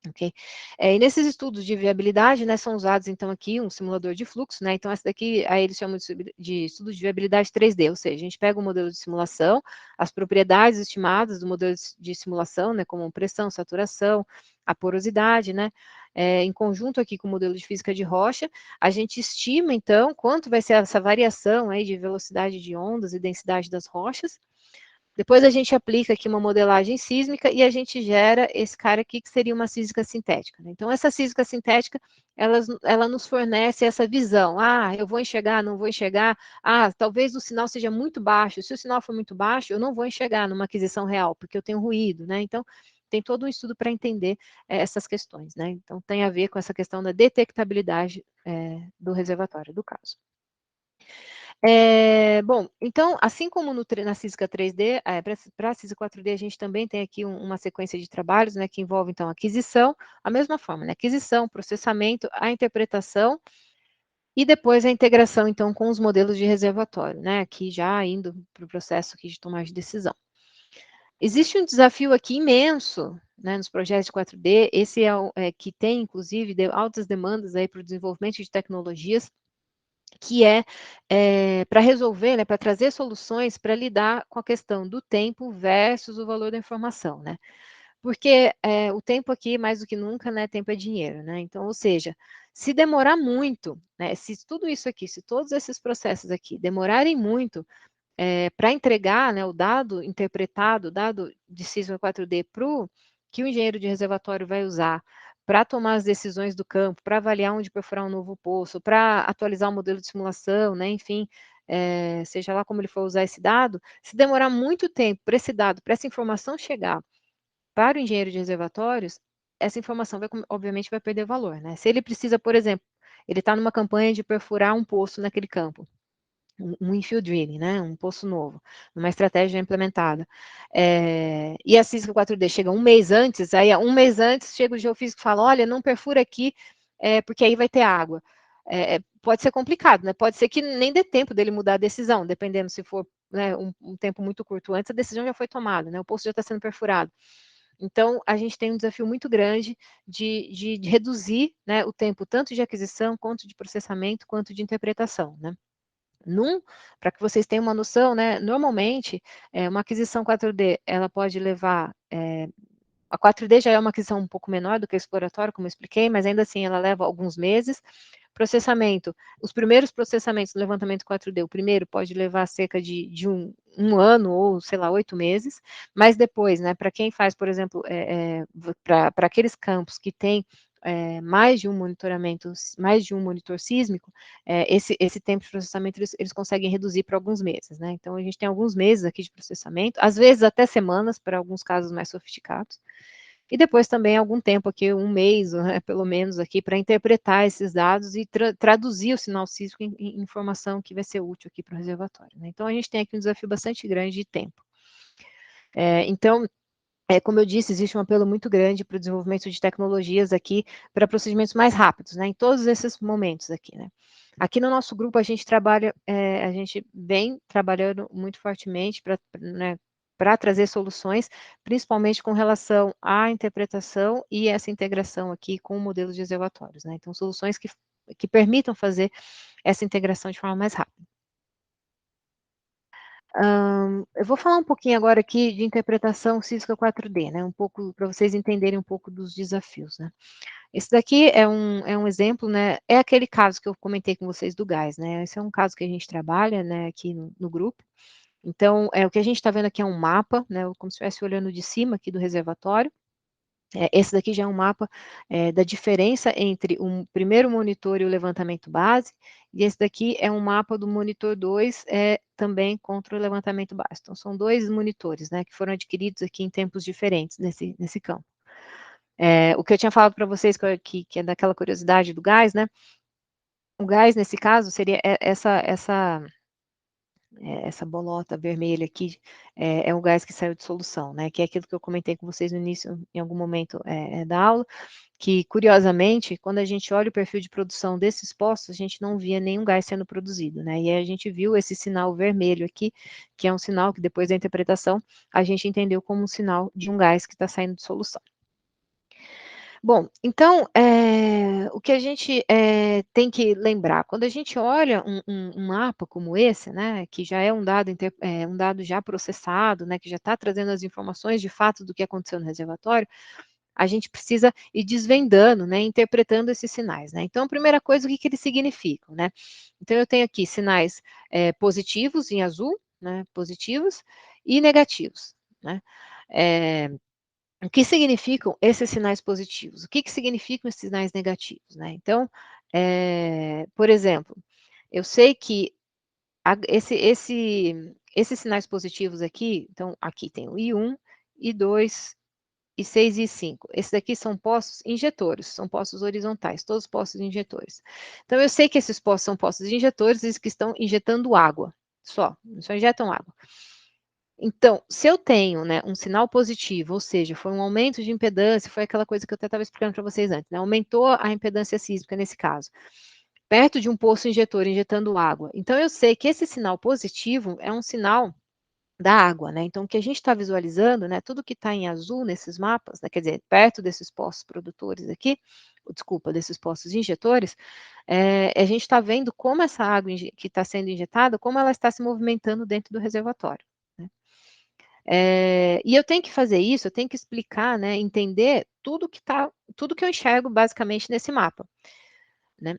Ok? E nesses estudos de viabilidade, né, são usados, então, aqui um simulador de fluxo, né, então essa daqui, aí eles chamam de estudo de viabilidade 3D, ou seja, a gente pega o modelo de simulação, as propriedades estimadas do modelo de simulação, né, como pressão, saturação, a porosidade, né, em conjunto aqui com o modelo de física de rocha, a gente estima, então, quanto vai ser essa variação aí de velocidade de ondas e densidade das rochas. Depois a gente aplica aqui uma modelagem sísmica e a gente gera esse cara aqui que seria uma sísmica sintética, né? Então, essa sísmica sintética, ela nos fornece essa visão. Ah, eu vou enxergar, não vou enxergar. Ah, talvez o sinal seja muito baixo. Se o sinal for muito baixo, eu não vou enxergar numa aquisição real, porque eu tenho ruído, né? Então, tem todo um estudo para entender essas questões, né? Então, tem a ver com essa questão da detectabilidade do reservatório, do caso. Bom, então, assim como na física 3D, para a física 4D, a gente também tem aqui uma sequência de trabalhos, né, que envolve, então, aquisição, a mesma forma, né, aquisição, processamento, a interpretação, e depois a integração, então, com os modelos de reservatório, né, aqui já indo para o processo aqui de tomar de decisão. Existe um desafio aqui imenso, né, nos projetos de 4D, esse que tem, inclusive, altas demandas aí para o desenvolvimento de tecnologias, que para resolver, né, para trazer soluções para lidar com a questão do tempo versus o valor da informação, né? Porque o tempo aqui, mais do que nunca, né, tempo é dinheiro, né? Então, ou seja, se demorar muito, né, se tudo isso aqui, se todos esses processos aqui demorarem muito para entregar, né, o dado interpretado, o dado de Cisma 4D que o engenheiro de reservatório vai usar para tomar as decisões do campo, para avaliar onde perfurar um novo poço, para atualizar o modelo de simulação, né, enfim, seja lá como ele for usar esse dado, se demorar muito tempo para esse dado, para essa informação chegar para o engenheiro de reservatórios, essa informação obviamente vai perder valor, né? Se ele precisa, por exemplo, ele está numa campanha de perfurar um poço naquele campo, um infill drilling, né, um poço novo, uma estratégia implementada. E a Cisco 4D chega um mês antes, aí um mês antes chega o geofísico e fala, olha, não perfura aqui, porque aí vai ter água. Pode ser complicado, né? Pode ser que nem dê tempo dele mudar a decisão, dependendo se for, né, um tempo muito curto antes, a decisão já foi tomada, né? O poço já está sendo perfurado. Então, a gente tem um desafio muito grande de reduzir, né, o tempo tanto de aquisição, quanto de processamento, quanto de interpretação, né? Para que vocês tenham uma noção, né, normalmente, uma aquisição 4D, ela pode levar, a 4D já é uma aquisição um pouco menor do que a exploratória, como eu expliquei, mas ainda assim ela leva alguns meses. Processamento, os primeiros processamentos do levantamento 4D, o primeiro pode levar cerca de um ano ou, sei lá, 8 meses, mas depois, né, para quem faz, por exemplo, para aqueles campos que têm mais de um monitoramento, mais de um monitor sísmico, esse tempo de processamento eles conseguem reduzir para alguns meses, né? Então a gente tem alguns meses aqui de processamento, às vezes até semanas, para alguns casos mais sofisticados, e depois também algum tempo aqui, um mês, né, pelo menos aqui, para interpretar esses dados e traduzir o sinal sísmico em informação que vai ser útil aqui para o reservatório, né? Então a gente tem aqui um desafio bastante grande de tempo. Então, como eu disse, existe um apelo muito grande para o desenvolvimento de tecnologias aqui para procedimentos mais rápidos, né, em todos esses momentos aqui, né. Aqui no nosso grupo a gente trabalha, a gente vem trabalhando muito fortemente para, né, para trazer soluções, principalmente com relação à interpretação e essa integração aqui com o modelo de reservatórios, né. Então, soluções que permitam fazer essa integração de forma mais rápida. Eu vou falar um pouquinho agora aqui de interpretação Cisco 4D, né, um pouco para vocês entenderem um pouco dos desafios, né. Esse daqui é um exemplo, né, é aquele caso que eu comentei com vocês do gás, né, esse é um caso que a gente trabalha, né, aqui no grupo. Então, o que a gente está vendo aqui é um mapa, né, como se estivesse olhando de cima aqui do reservatório. Esse daqui já é um mapa da diferença entre o primeiro monitor e o levantamento base, e esse daqui é um mapa do monitor 2, também contra o levantamento base. Então, são 2 monitores, né, que foram adquiridos aqui em tempos diferentes nesse campo. O que eu tinha falado para vocês, que é daquela curiosidade do gás, né, o gás, nesse caso, seria essa bolota vermelha aqui, é o gás que saiu de solução, né, que é aquilo que eu comentei com vocês no início, em algum momento, da aula, que, curiosamente, quando a gente olha o perfil de produção desses poços, a gente não via nenhum gás sendo produzido, né, e aí a gente viu esse sinal vermelho aqui, que é um sinal que, depois da interpretação, a gente entendeu como um sinal de um gás que está saindo de solução. Bom, então, o que a gente tem que lembrar, quando a gente olha um mapa como esse, né, que já é um dado já processado, né, que já está trazendo as informações de fato do que aconteceu no reservatório, a gente precisa ir desvendando, né, interpretando esses sinais, né. Então, a primeira coisa, o que eles significam, né. Então, eu tenho aqui sinais positivos em azul, né, positivos, e negativos, né. O que significam esses sinais positivos? O que significam esses sinais negativos, né? Então, por exemplo, eu sei que esses sinais positivos aqui, então aqui tem o I1, I2, I6 e I5. Esses daqui são poços injetores, são poços horizontais, todos poços injetores. Então, eu sei que esses poços são poços injetores, eles que estão injetando água, só injetam água. Então, se eu tenho, né, um sinal positivo, ou seja, foi um aumento de impedância, foi aquela coisa que eu até estava explicando para vocês antes, né, aumentou a impedância sísmica nesse caso, perto de um poço injetor injetando água. Então, eu sei que esse sinal positivo é um sinal da água, né? Então, o que a gente está visualizando, né, tudo que está em azul nesses mapas, né, quer dizer, perto desses poços produtores aqui, desculpa, desses poços injetores, a gente está vendo como essa água que está sendo injetada, como ela está se movimentando dentro do reservatório, né? E eu tenho que fazer isso, eu tenho que explicar, né, entender tudo que eu enxergo basicamente nesse mapa, né?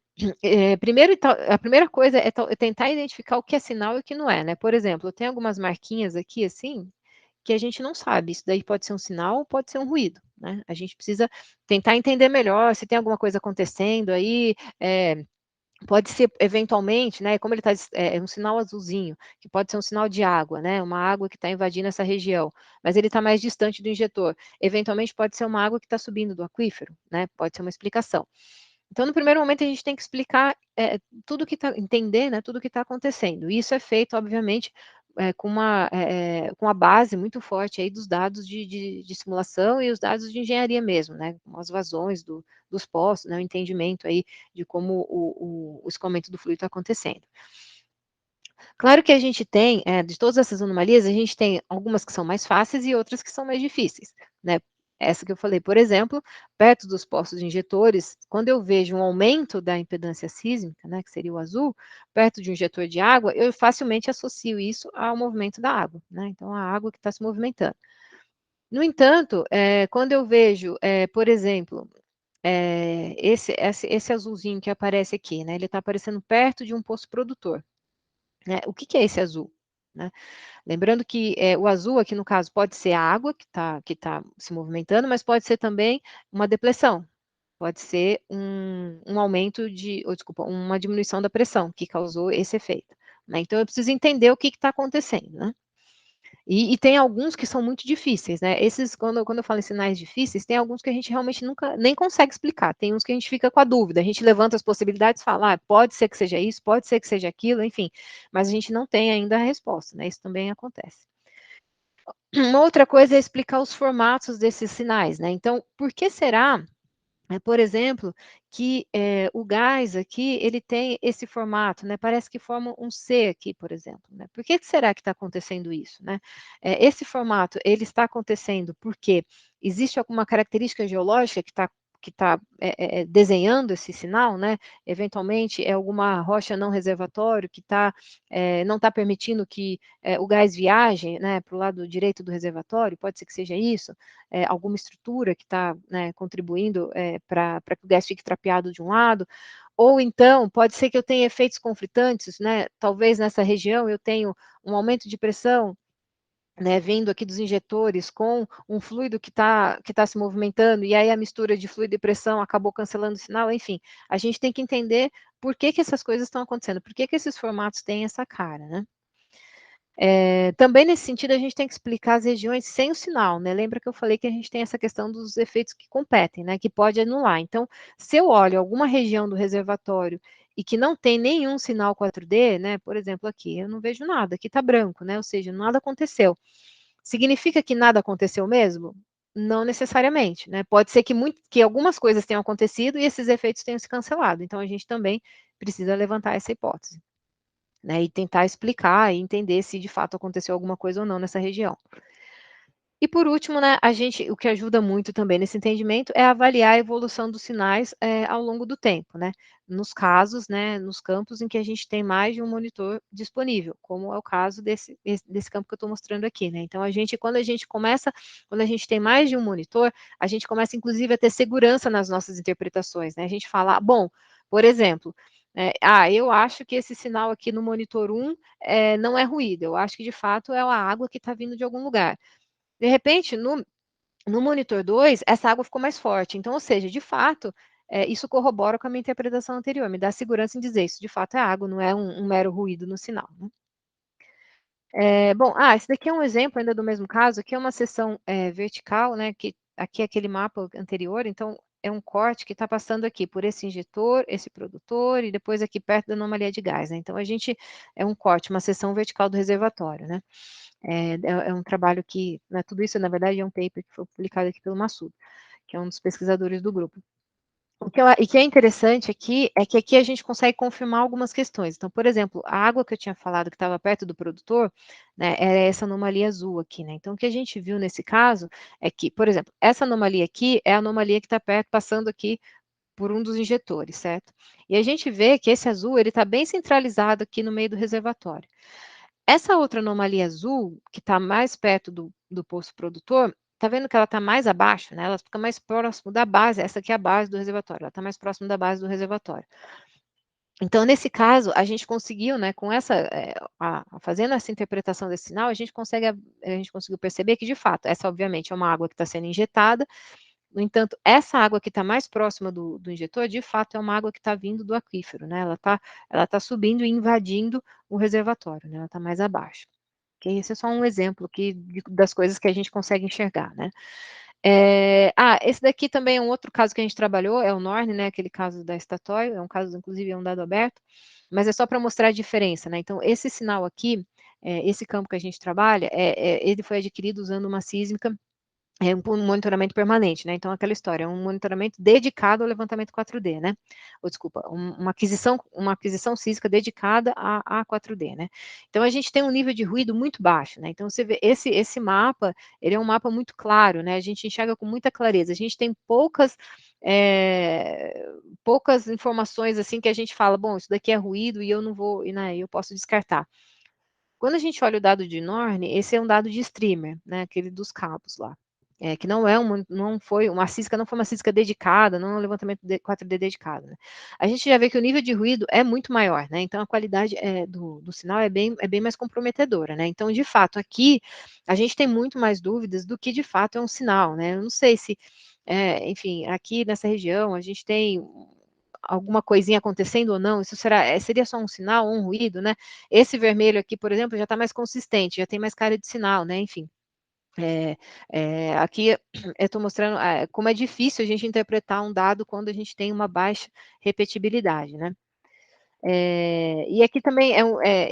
Primeiro, a primeira coisa é tentar identificar o que é sinal e o que não é, né? Por exemplo, eu tenho algumas marquinhas aqui, assim, que a gente não sabe. Isso daí pode ser um sinal, pode ser um ruído, né? A gente precisa tentar entender melhor se tem alguma coisa acontecendo aí. Pode ser eventualmente, né? Como ele está um sinal azulzinho, que pode ser um sinal de água, né? Uma água que está invadindo essa região, mas ele está mais distante do injetor. Eventualmente pode ser uma água que está subindo do aquífero, né? Pode ser uma explicação. Então, no primeiro momento, a gente tem que explicar tudo que está, entender, né, tudo que está acontecendo. E isso é feito, obviamente, com a base muito forte aí dos dados de simulação e os dados de engenharia mesmo, né, com as vazões dos poços, né, o entendimento aí de como o escoamento do fluido está acontecendo. Claro que a gente tem, de todas essas anomalias, a gente tem algumas que são mais fáceis e outras que são mais difíceis, né? Essa que eu falei, por exemplo, perto dos postos injetores, quando eu vejo um aumento da impedância sísmica, né, que seria o azul, perto de um injetor de água, eu facilmente associo isso ao movimento da água, né? Então, a água que está se movimentando. No entanto, quando eu vejo, por exemplo, esse azulzinho que aparece aqui, né, ele está aparecendo perto de um poço produtor, né? O que que é esse azul? Né? Lembrando que o azul aqui no caso pode ser a água que tá se movimentando, mas pode ser também uma depressão, pode ser um aumento ou desculpa, uma diminuição da pressão que causou esse efeito, né? Então eu preciso entender o que está acontecendo, né? E tem alguns que são muito difíceis, né? Esses, quando eu falo em sinais difíceis, tem alguns que a gente realmente nunca nem consegue explicar. Tem uns que a gente fica com a dúvida, a gente levanta as possibilidades e fala, pode ser que seja isso, pode ser que seja aquilo, enfim, mas a gente não tem ainda a resposta, né? Isso também acontece. Uma outra coisa é explicar os formatos desses sinais, né? Então, por que será, por exemplo, que o gás aqui, ele tem esse formato, né? Parece que forma um C aqui, por exemplo, né? Por que será que está acontecendo isso, né? Esse formato, ele está acontecendo porque existe alguma característica geológica que está desenhando esse sinal, né? Eventualmente é alguma rocha não reservatório que não está permitindo que o gás viaje, né, para o lado direito do reservatório, pode ser que seja isso, alguma estrutura que está, né, contribuindo para que o gás fique trapeado de um lado, ou então pode ser que eu tenha efeitos conflitantes, né? Talvez nessa região eu tenho um aumento de pressão, né, vindo aqui dos injetores com um fluido que tá se movimentando, e aí a mistura de fluido e pressão acabou cancelando o sinal, enfim, a gente tem que entender por que que essas coisas estão acontecendo, por que que esses formatos têm essa cara, né? Também nesse sentido a gente tem que explicar as regiões sem o sinal, né? Lembra que eu falei que a gente tem essa questão dos efeitos que competem, né? Que pode anular. Então, se eu olho alguma região do reservatório e que não tem nenhum sinal 4D, né? Por exemplo, aqui eu não vejo nada, aqui está branco, né? Ou seja, nada aconteceu. Significa que nada aconteceu mesmo? Não necessariamente, né? Pode ser que algumas coisas tenham acontecido e esses efeitos tenham se cancelado. Então, a gente também precisa levantar essa hipótese, né? E tentar explicar e entender se de fato aconteceu alguma coisa ou não nessa região. E por último, né, o que ajuda muito também nesse entendimento é avaliar a evolução dos sinais ao longo do tempo, né? Nos casos, né, nos campos em que a gente tem mais de um monitor disponível, como é o caso desse campo que eu estou mostrando aqui, né? Então, quando a gente tem mais de um monitor, a gente começa, inclusive, a ter segurança nas nossas interpretações, né? A gente fala, bom, por exemplo, eu acho que esse sinal aqui no monitor 1 não é ruído, eu acho que de fato é a água que está vindo de algum lugar. De repente, no monitor 2, essa água ficou mais forte. Então, ou seja, de fato, isso corrobora com a minha interpretação anterior, me dá segurança em dizer isso de fato é água, não é um mero ruído no sinal, né? Bom, esse daqui é um exemplo ainda do mesmo caso, aqui é uma seção vertical, né, que aqui é aquele mapa anterior, então é um corte que está passando aqui por esse injetor, esse produtor, e depois aqui perto da anomalia de gás, né? Então, é um corte, uma seção vertical do reservatório, né? É um trabalho que, né, tudo isso, na verdade, é um paper que foi publicado aqui pelo Massudo, que é um dos pesquisadores do grupo. E que é interessante aqui é que aqui a gente consegue confirmar algumas questões. Então, por exemplo, a água que eu tinha falado que estava perto do produtor, né, era essa anomalia azul aqui, né? Então, o que a gente viu nesse caso é que, por exemplo, essa anomalia aqui é a anomalia que está perto, passando aqui por um dos injetores, certo? E a gente vê que esse azul, ele está bem centralizado aqui no meio do reservatório. Essa outra anomalia azul, que está mais perto do poço produtor, tá vendo que ela está mais abaixo, né? Ela fica mais próximo da base, essa aqui é a base do reservatório, ela está mais próximo da base do reservatório. Então, nesse caso, a gente conseguiu, né, com essa, fazendo essa interpretação desse sinal, a gente conseguiu perceber que, de fato, essa obviamente é uma água que está sendo injetada. No entanto, essa água que está mais próxima do injetor, de fato, é uma água que está vindo do aquífero, né? Ela tá subindo e invadindo o reservatório, né? Ela está mais abaixo. Okay? Esse é só um exemplo aqui das coisas que a gente consegue enxergar, né? Esse daqui também é um outro caso que a gente trabalhou, é o Norne, né? Aquele caso da Statoil, é um caso, inclusive, é um dado aberto, mas é só para mostrar a diferença, né? Então, esse sinal aqui, esse campo que a gente trabalha, ele foi adquirido usando uma sísmica um monitoramento permanente, né? Então, aquela história, é um monitoramento dedicado ao levantamento 4D, né? Ou, desculpa, uma aquisição física dedicada a 4D, né? Então, a gente tem um nível de ruído muito baixo, né? Então, você vê, esse mapa, ele é um mapa muito claro, né? A gente enxerga com muita clareza. A gente tem poucas informações, assim, que a gente fala, bom, isso daqui é ruído e eu não vou, né, eu posso descartar. Quando a gente olha o dado de Norne, esse é um dado de streamer, né, aquele dos cabos lá. Que não foi uma sísmica, não foi uma sísmica dedicada, não é um levantamento 4D dedicado. Né? A gente já vê que o nível de ruído é muito maior, né? Então a qualidade do sinal é bem mais comprometedora, né? Então, de fato, aqui a gente tem muito mais dúvidas do que de fato é um sinal, né? Eu não sei se, enfim, aqui nessa região a gente tem alguma coisinha acontecendo ou não, isso seria só um sinal ou um ruído, né? Esse vermelho aqui, por exemplo, já está mais consistente, já tem mais cara de sinal, né? Enfim. Aqui eu estou mostrando como é difícil a gente interpretar um dado quando a gente tem uma baixa repetibilidade, né? E aqui também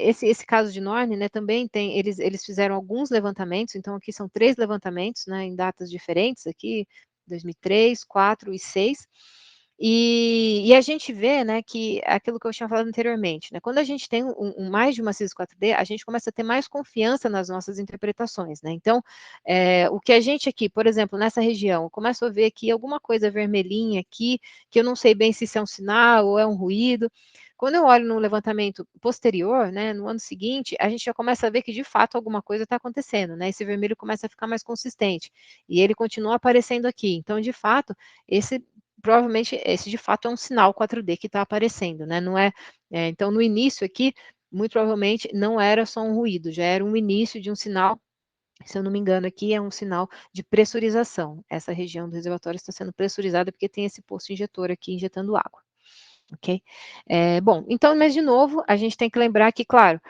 esse caso de Norne, né? Também tem eles fizeram alguns levantamentos, então aqui são 3 levantamentos, né? Em datas diferentes aqui, 2003, 4 e 6. E a gente vê, né, que aquilo que eu tinha falado anteriormente, né, quando a gente tem mais de uma CIS 4D, a gente começa a ter mais confiança nas nossas interpretações, né, então, o que a gente aqui, por exemplo, nessa região, eu começo a ver aqui alguma coisa vermelhinha aqui, que eu não sei bem se isso é um sinal ou é um ruído, quando eu olho no levantamento posterior, né, no ano seguinte, a gente já começa a ver que de fato alguma coisa está acontecendo, né, esse vermelho começa a ficar mais consistente, e ele continua aparecendo aqui, então, de fato, provavelmente esse de fato é um sinal 4D que está aparecendo, né? Não então no início aqui, muito provavelmente não era só um ruído, já era um início de um sinal, se eu não me engano aqui é um sinal de pressurização. Essa região do reservatório está sendo pressurizada porque tem esse poço injetor aqui injetando água. Ok? Bom, então, mas de novo, a gente tem que lembrar que, claro,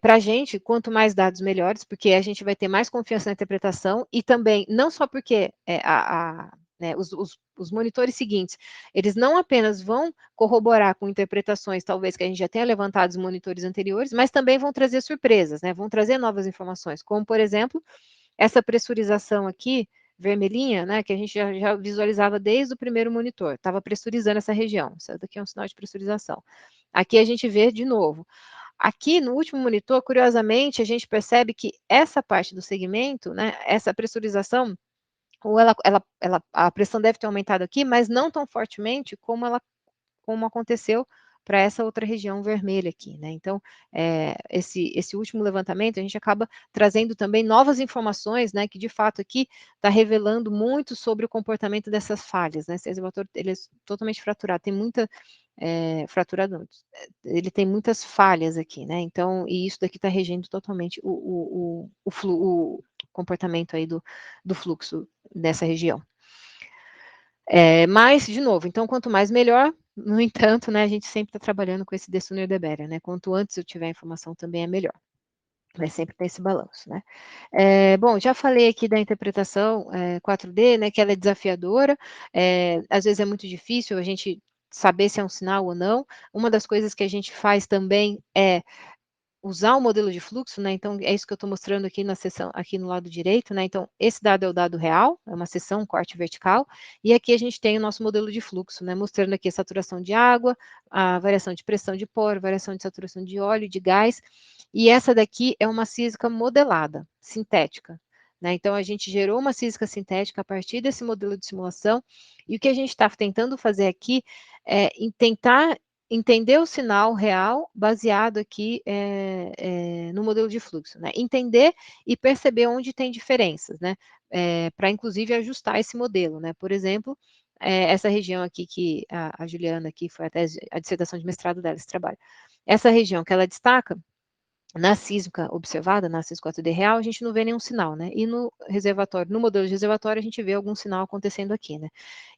para a gente, quanto mais dados, melhores, porque a gente vai ter mais confiança na interpretação e também, não só porque né, os monitores seguintes, eles não apenas vão corroborar com interpretações, talvez, que a gente já tenha levantado os monitores anteriores, mas também vão trazer surpresas, né, vão trazer novas informações, como, por exemplo, essa pressurização aqui, vermelhinha, né, que a gente já visualizava desde o primeiro monitor, estava pressurizando essa região, isso daqui é um sinal de pressurização. Aqui a gente vê de novo. Aqui no último monitor, curiosamente, a gente percebe que essa parte do segmento, né, essa pressurização, ou a pressão deve ter aumentado aqui, mas não tão fortemente como aconteceu para essa outra região vermelha aqui, né? Então, esse último levantamento, a gente acaba trazendo também novas informações, né, que de fato aqui está revelando muito sobre o comportamento dessas falhas, né? Esse reservatório, ele é totalmente fraturado, tem muita, fraturado, ele tem muitas falhas aqui, né? Então, e isso daqui está regendo totalmente o comportamento aí do fluxo dessa região. Mas, de novo, então, quanto mais melhor, no entanto, né, a gente sempre está trabalhando com esse de sooner the better, né? Quanto antes eu tiver a informação também é melhor. Mas sempre tem esse balanço, né? Bom, já falei aqui da interpretação 4D, né, que ela é desafiadora, às vezes é muito difícil a gente saber se é um sinal ou não. Uma das coisas que a gente faz também é usar o modelo de fluxo, né? Então, é isso que eu estou mostrando aqui na seção, aqui no lado direito, né? Então, esse dado é o dado real, é uma seção, um corte vertical, e aqui a gente tem o nosso modelo de fluxo, né? Mostrando aqui a saturação de água, a variação de pressão de poro, variação de saturação de óleo, de gás, e essa daqui é uma física modelada, sintética, né? Então, a gente gerou uma física sintética a partir desse modelo de simulação, e o que a gente está tentando fazer aqui é tentar entender o sinal real baseado aqui no modelo de fluxo, né? Entender e perceber onde tem diferenças, né? Para inclusive ajustar esse modelo, né? Por exemplo, essa região aqui que a Juliana aqui foi até a dissertação de mestrado dela, esse trabalho. Essa região que ela destaca, na sísmica observada, na SIS 4D real, a gente não vê nenhum sinal, né? E no reservatório, no modelo de reservatório, a gente vê algum sinal acontecendo aqui, né?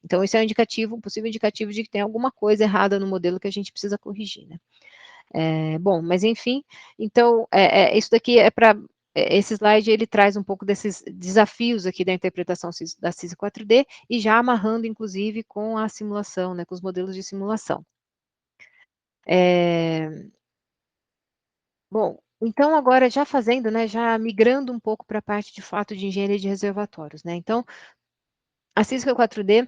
Então, isso é um indicativo, um possível indicativo de que tem alguma coisa errada no modelo que a gente precisa corrigir, né? Bom, mas enfim, então, isso daqui é para... Esse slide, ele traz um pouco desses desafios aqui da interpretação da SIS 4D e já amarrando, inclusive, com a simulação, né? Com os modelos de simulação. Bom, então agora já fazendo, né, já migrando um pouco para a parte de fato de engenharia de reservatórios, né? Então, a física 4D,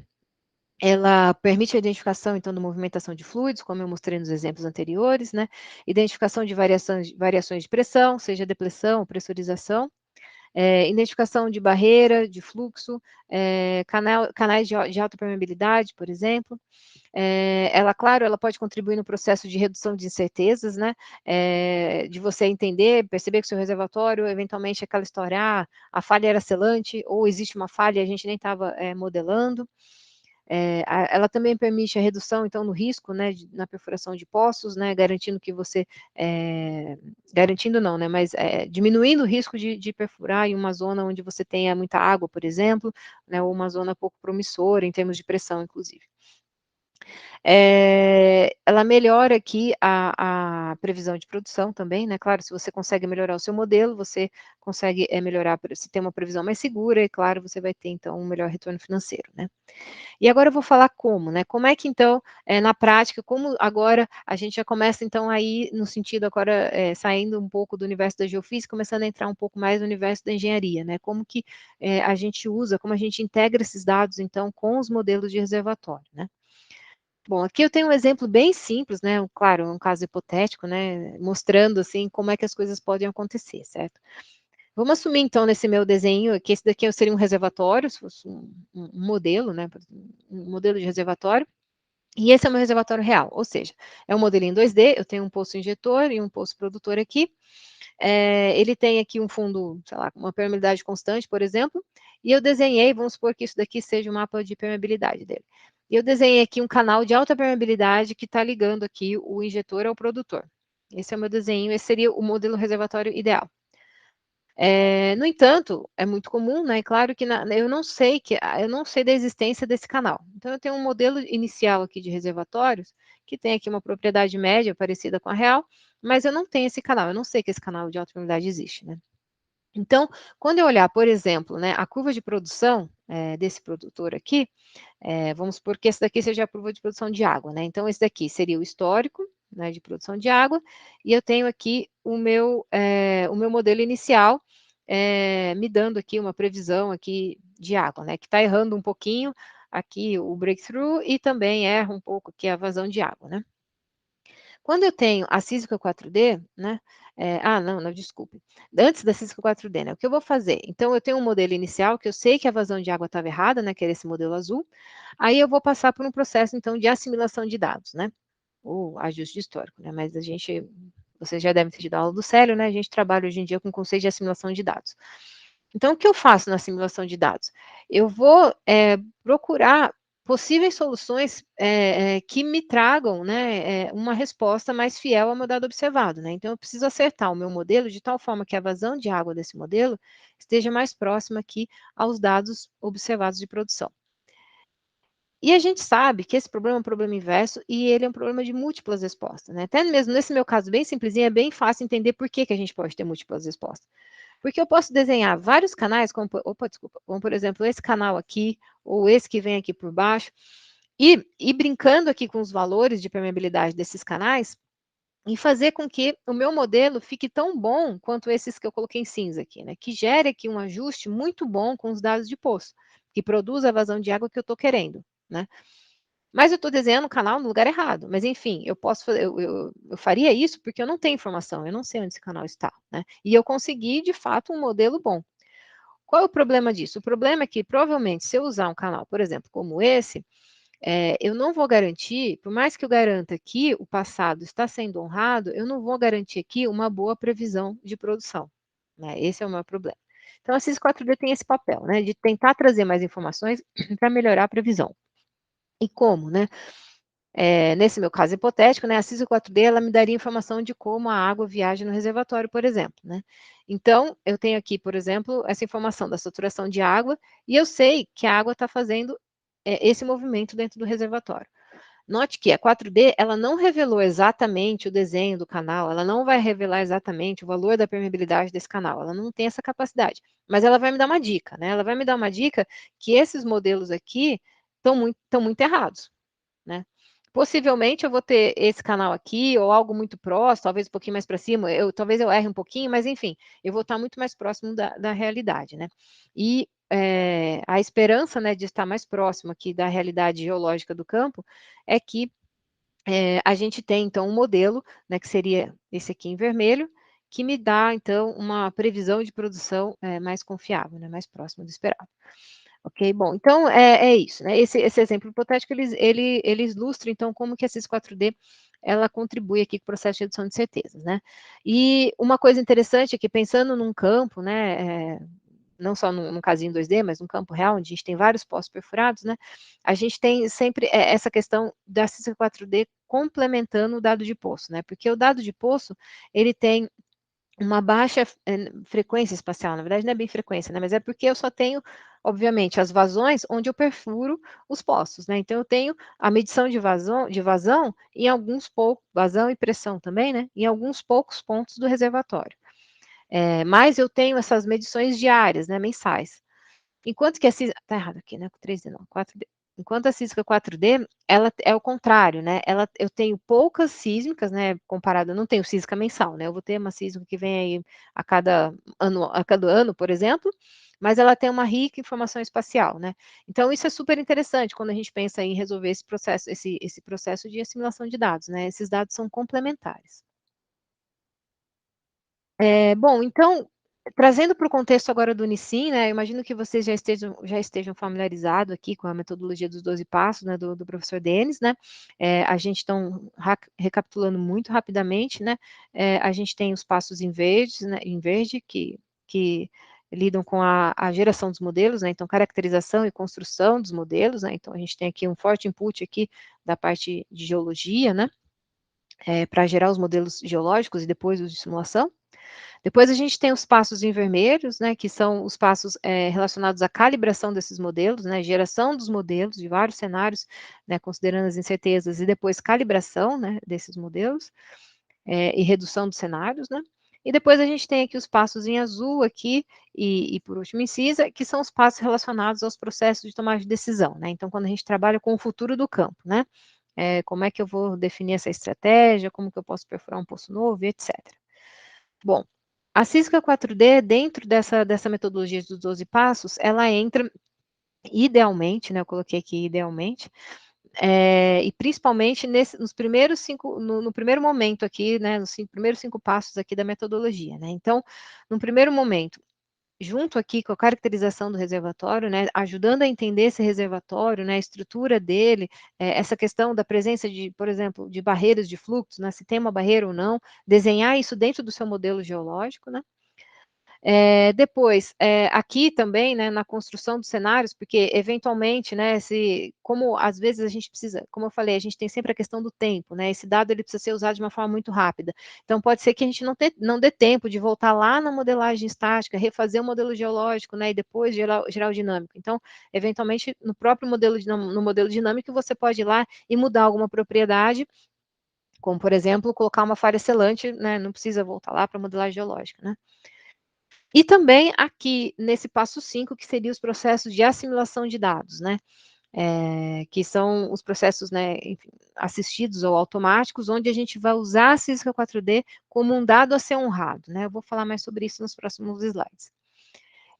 ela permite a identificação, então, da movimentação de fluidos, como eu mostrei nos exemplos anteriores, né? Identificação de variações de pressão, seja depressão ou pressurização, identificação de barreira, de fluxo, canais de alta permeabilidade, por exemplo. Ela, claro, ela pode contribuir no processo de redução de incertezas, né? De você entender, perceber que o seu reservatório, eventualmente, aquela história, a falha era selante, ou existe uma falha e a gente nem estava modelando. Ela também permite a redução, então, no risco, né, na perfuração de poços, né, garantindo que você, garantindo não, né, mas diminuindo o risco de perfurar em uma zona onde você tenha muita água, por exemplo, né, ou uma zona pouco promissora, em termos de pressão, inclusive. Ela melhora aqui a previsão de produção também, né? Claro, se você consegue melhorar o seu modelo, você consegue melhorar, se tem uma previsão mais segura, e claro, você vai ter, então, um melhor retorno financeiro, né? E agora eu vou falar como, né? Como é que, então, na prática, como agora a gente já começa, então, aí, no sentido agora, saindo um pouco do universo da geofísica, começando a entrar um pouco mais no universo da engenharia, né? Como que a gente usa, como a gente integra esses dados, então, com os modelos de reservatório, né? Bom, aqui eu tenho um exemplo bem simples, né? Claro, um caso hipotético, né? Mostrando assim como é que as coisas podem acontecer, certo? Vamos assumir então nesse meu desenho que esse daqui seria um reservatório, se fosse um modelo, né? Um modelo de reservatório. E esse é o meu reservatório real, ou seja, é um modelo em 2D, eu tenho um poço injetor e um poço produtor aqui. Ele tem aqui um fundo, sei lá, uma permeabilidade constante, por exemplo, e eu desenhei, vamos supor que isso daqui seja o mapa de permeabilidade dele. E eu desenhei aqui um canal de alta permeabilidade que está ligando aqui o injetor ao produtor. Esse é o meu desenho, esse seria o modelo reservatório ideal. No entanto, é muito comum, né? Claro que eu não sei da existência desse canal. Então, eu tenho um modelo inicial aqui de reservatórios que tem aqui uma propriedade média parecida com a real, mas eu não tenho esse canal. Eu não sei que esse canal de alta permeabilidade existe, né? Então, quando eu olhar, por exemplo, né, a curva de produção desse produtor aqui, vamos supor que esse daqui seja a curva de produção de água, né? Então, esse daqui seria o histórico, né, de produção de água, e eu tenho aqui o meu modelo inicial, me dando aqui uma previsão aqui de água, né? Que está errando um pouquinho aqui o breakthrough e também erra um pouco aqui a vazão de água, né? Quando eu tenho a física 4D, né? Não, desculpe. Antes da física 4D, né? O que eu vou fazer? Então, eu tenho um modelo inicial que eu sei que a vazão de água estava errada, né? Que era esse modelo azul. Aí eu vou passar por um processo, então, de assimilação de dados, né? Ou ajuste de histórico, né? Mas vocês já devem ter tido aula do Célio, né? A gente trabalha hoje em dia com o conceito de assimilação de dados. Então, o que eu faço na assimilação de dados? Eu vou procurar possíveis soluções que me tragam, né, uma resposta mais fiel ao meu dado observado, né? Então, eu preciso acertar o meu modelo de tal forma que a vazão de água desse modelo esteja mais próxima aqui aos dados observados de produção. E a gente sabe que esse problema é um problema inverso e ele é um problema de múltiplas respostas, né? Até mesmo nesse meu caso bem simplesinho, é bem fácil entender por que a gente pode ter múltiplas respostas. Porque eu posso desenhar vários canais, como por exemplo esse canal aqui, ou esse que vem aqui por baixo, e brincando aqui com os valores de permeabilidade desses canais, e fazer com que o meu modelo fique tão bom quanto esses que eu coloquei em cinza aqui, né? Que gere aqui um ajuste muito bom com os dados de poço, que produza a vazão de água que eu estou querendo, né? Mas eu estou desenhando o canal no lugar errado. Mas, enfim, eu posso fazer, eu faria isso porque eu não tenho informação, eu não sei onde esse canal está, né? E eu consegui, de fato, um modelo bom. Qual é o problema disso? O problema é que, provavelmente, se eu usar um canal, por exemplo, como esse, eu não vou garantir, por mais que eu garanta que o passado está sendo honrado, eu não vou garantir aqui uma boa previsão de produção, né? Esse é o meu problema. Então, a CIS 4D tem esse papel, né, de tentar trazer mais informações para melhorar a previsão. E como, né? Nesse meu caso hipotético, né, a CIS 4D ela me daria informação de como a água viaja no reservatório, por exemplo, né? Então, eu tenho aqui, por exemplo, essa informação da saturação de água, e eu sei que a água está fazendo esse movimento dentro do reservatório. Note que a 4D, ela não revelou exatamente o desenho do canal, ela não vai revelar exatamente o valor da permeabilidade desse canal, ela não tem essa capacidade, mas ela vai me dar uma dica, né? Ela vai me dar uma dica que esses modelos aqui estão muito errados, né? Possivelmente eu vou ter esse canal aqui, ou algo muito próximo, talvez um pouquinho mais para cima, talvez eu erre um pouquinho, mas enfim, eu vou estar muito mais próximo da realidade, né? E a esperança, né, de estar mais próximo aqui da realidade geológica do campo é que a gente tem, então, um modelo, né, que seria esse aqui em vermelho, que me dá, então, uma previsão de produção mais confiável, né, mais próximo do esperado. Ok, bom, então é isso, né? Esse exemplo hipotético, ele ilustra, então, como que a CIS 4D, ela contribui aqui com o processo de redução de certezas, né? E uma coisa interessante é que, pensando num campo, né, não só num casinho 2D, mas num campo real, onde a gente tem vários poços perfurados, né, a gente tem sempre essa questão da CIS 4D complementando o dado de poço, né? Porque o dado de poço, ele tem uma baixa frequência espacial, na verdade não é bem frequência, né, mas é porque eu só tenho, obviamente, as vazões onde eu perfuro os poços, né, então eu tenho a medição de vazão em alguns poucos, vazão e pressão também, né, em alguns poucos pontos do reservatório. Mas eu tenho essas medições diárias, né, mensais. Enquanto que a CIS, tá errado aqui, né, 3D não, 4D. Enquanto a sísmica 4D, ela é o contrário, né? Eu tenho poucas sísmicas, né? Comparado, eu não tenho sísmica mensal, né? Eu vou ter uma sísmica que vem aí a cada ano, por exemplo, mas ela tem uma rica informação espacial, né? Então, isso é super interessante quando a gente pensa em resolver esse processo de assimilação de dados, né? Esses dados são complementares. Bom, então, trazendo para o contexto agora do Unicim, né, eu imagino que vocês já estejam familiarizados aqui com a metodologia dos 12 passos, né, do professor Denis, né, a gente, então, recapitulando muito rapidamente, né, a gente tem os passos em verde, que lidam com a geração dos modelos, né, então, caracterização e construção dos modelos, né, então, a gente tem aqui um forte input aqui da parte de geologia, né, para gerar os modelos geológicos e depois os de simulação. Depois a gente tem os passos em vermelhos, né, que são os passos relacionados à calibração desses modelos, né, geração dos modelos de vários cenários, né, considerando as incertezas, e depois calibração, né, desses modelos, e redução dos cenários, né. E depois a gente tem aqui os passos em azul aqui, e por último em cinza, que são os passos relacionados aos processos de tomada de decisão, né. Então, quando a gente trabalha com o futuro do campo, né, como é que eu vou definir essa estratégia, como que eu posso perfurar um poço novo, e etc. Bom, a Cisca 4D, dentro dessa metodologia dos 12 passos, ela entra idealmente, né, eu coloquei aqui idealmente, e principalmente nos primeiros 5, no primeiro momento aqui, né, nos primeiros 5 passos aqui da metodologia, né. Então, no primeiro momento, junto aqui com a caracterização do reservatório, né, ajudando a entender esse reservatório, né, a estrutura dele, essa questão da presença de, por exemplo, de barreiras de fluxo, né, se tem uma barreira ou não, desenhar isso dentro do seu modelo geológico, né. Depois, aqui também, né, na construção dos cenários, porque eventualmente, né, como às vezes a gente precisa, como eu falei, a gente tem sempre a questão do tempo, né, esse dado ele precisa ser usado de uma forma muito rápida. Então pode ser que a gente não dê tempo de voltar lá na modelagem estática, refazer o modelo geológico, né, e depois gerar o dinâmico. Então, eventualmente, no próprio modelo, no modelo dinâmico, você pode ir lá e mudar alguma propriedade, como, por exemplo, colocar uma falha selante, né, não precisa voltar lá para a modelagem geológica, né. E também aqui, nesse passo 5, que seria os processos de assimilação de dados, né? que são os processos, né, enfim, assistidos ou automáticos, onde a gente vai usar a física 4D como um dado a ser honrado, né? Eu vou falar mais sobre isso nos próximos slides.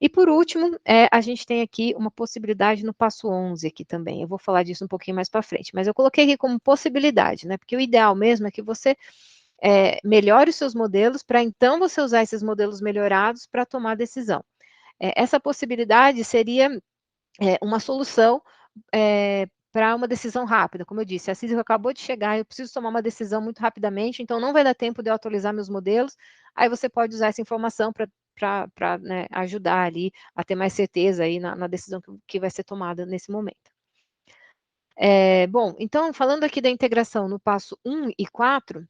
E por último, a gente tem aqui uma possibilidade no passo 11 aqui também. Eu vou falar disso um pouquinho mais para frente, mas eu coloquei aqui como possibilidade, né? Porque o ideal mesmo é que você melhore os seus modelos para então você usar esses modelos melhorados para tomar decisão. Essa possibilidade seria uma solução para uma decisão rápida. Como eu disse, a CISIC acabou de chegar, eu preciso tomar uma decisão muito rapidamente, então não vai dar tempo de eu atualizar meus modelos, aí você pode usar essa informação para né, ajudar ali a ter mais certeza aí na decisão que vai ser tomada nesse momento. Bom, então, falando aqui da integração no passo 1 e 4,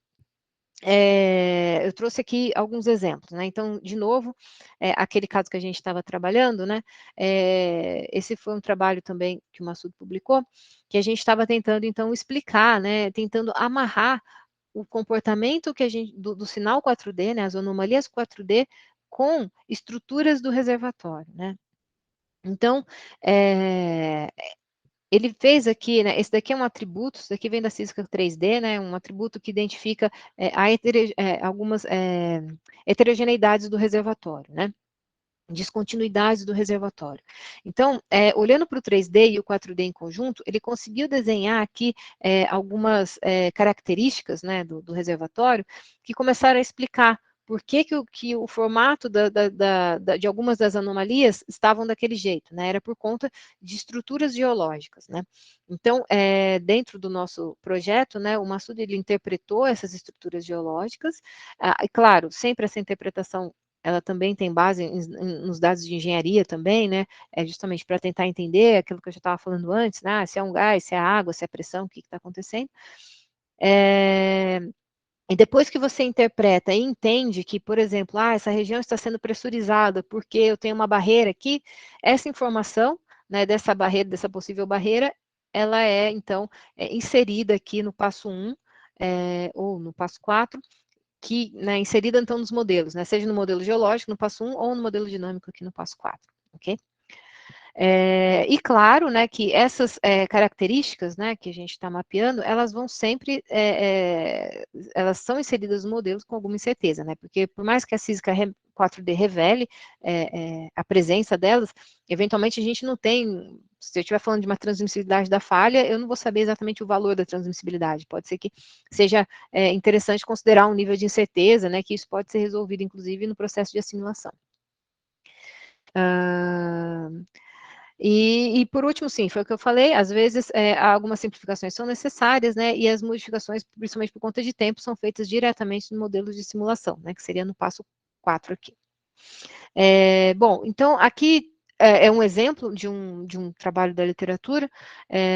eu trouxe aqui alguns exemplos, né? Então, de novo, aquele caso que a gente estava trabalhando, né? Esse foi um trabalho também que o Massudo publicou, que a gente estava tentando, então, explicar, né? Tentando amarrar o comportamento que a gente, do sinal 4D, né? As anomalias 4D com estruturas do reservatório, né? Então, ele fez aqui, né, esse daqui é um atributo, isso daqui vem da física 3D, né, um atributo que identifica algumas heterogeneidades do reservatório, né, descontinuidades do reservatório. Então, olhando para o 3D e o 4D em conjunto, ele conseguiu desenhar aqui algumas características, né, do reservatório que começaram a explicar por que o formato de algumas das anomalias estavam daquele jeito, né? Era por conta de estruturas geológicas, né? Então, dentro do nosso projeto, né, o Massudo, ele interpretou essas estruturas geológicas, e claro, sempre essa interpretação ela também tem base nos dados de engenharia também, né? Justamente para tentar entender aquilo que eu já estava falando antes, né? Se é um gás, se é água, se é pressão, o que está acontecendo. E depois que você interpreta e entende que, por exemplo, essa região está sendo pressurizada porque eu tenho uma barreira aqui, essa informação, né, dessa barreira, dessa possível barreira, ela então, inserida aqui no passo 1, ou no passo 4, que, né, inserida então nos modelos, né, seja no modelo geológico no passo 1 ou no modelo dinâmico aqui no passo 4, ok? E claro, né, que essas características, né, que a gente está mapeando, elas vão sempre, elas são inseridas nos modelos com alguma incerteza, né, porque por mais que a física 4D revele a presença delas, eventualmente a gente não tem, se eu estiver falando de uma transmissibilidade da falha, eu não vou saber exatamente o valor da transmissibilidade, pode ser que seja interessante considerar um nível de incerteza, né, que isso pode ser resolvido, inclusive, no processo de assimilação. E por último, sim, foi o que eu falei, às vezes algumas simplificações são necessárias, né, e as modificações, principalmente por conta de tempo, são feitas diretamente no modelo de simulação, né, que seria no passo 4 aqui. Bom, então aqui é um exemplo de um trabalho da literatura,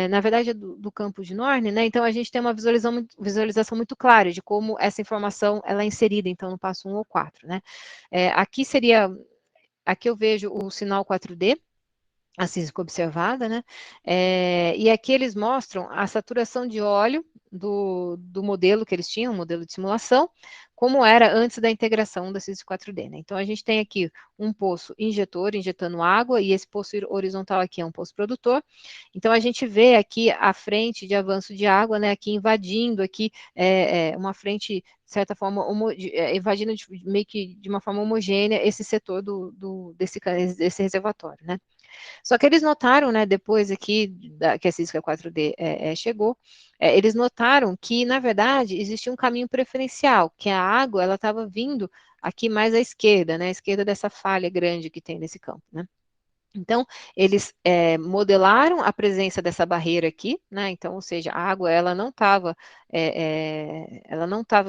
na verdade é do campo de Norne, né, então a gente tem uma visualização muito clara de como essa informação ela é inserida, então, no passo 1 ou 4, né. Aqui eu vejo o sinal 4D, a física observada, né? E aqui eles mostram a saturação de óleo do modelo que eles tinham, o modelo de simulação, como era antes da integração da física 4D, né? Então, a gente tem aqui um poço injetor, injetando água, e esse poço horizontal aqui é um poço produtor. Então, a gente vê aqui a frente de avanço de água, né? Aqui invadindo aqui uma frente, de certa forma, invadindo meio que de uma forma homogênea esse setor desse reservatório, né? Só que eles notaram, né, depois aqui que a física 4D chegou, eles notaram que, na verdade, existia um caminho preferencial, que a água ela estava vindo aqui mais à esquerda, né, à esquerda dessa falha grande que tem nesse campo, né. Então, eles modelaram a presença dessa barreira aqui, né? Então, ou seja, a água ela não estava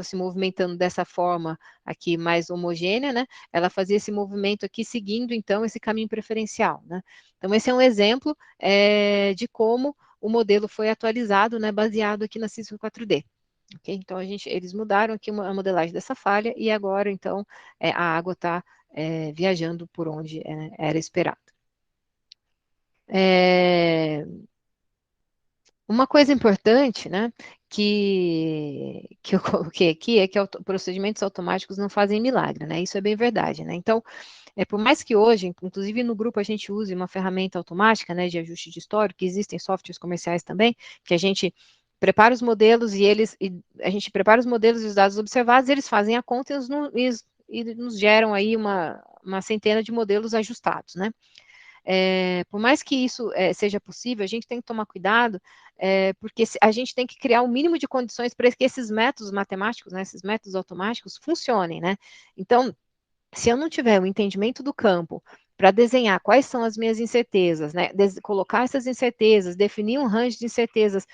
se movimentando dessa forma aqui mais homogênea, né? Ela fazia esse movimento aqui seguindo, então, esse caminho preferencial, né? Então, esse é um exemplo de como o modelo foi atualizado, né? Baseado aqui na Cisco 4D. Okay? Então, eles mudaram aqui a modelagem dessa falha e agora, então, a água está viajando por onde era esperado. Uma coisa importante, né, que eu coloquei aqui é que procedimentos automáticos não fazem milagre, né, isso é bem verdade, né, então, Por mais que hoje, inclusive no grupo, a gente use uma ferramenta automática, né, de ajuste de histórico, que existem softwares comerciais também, que a gente prepara os modelos a gente prepara os modelos e os dados observados, eles fazem a conta e nos geram aí uma centena de modelos ajustados, né? Por mais que isso seja possível, a gente tem que tomar cuidado, porque a gente tem que criar o mínimo de condições para que esses métodos matemáticos, né, esses métodos automáticos funcionem, né? Então, se eu não tiver o entendimento do campo para desenhar quais são as minhas incertezas, né, colocar essas incertezas, definir um range de incertezas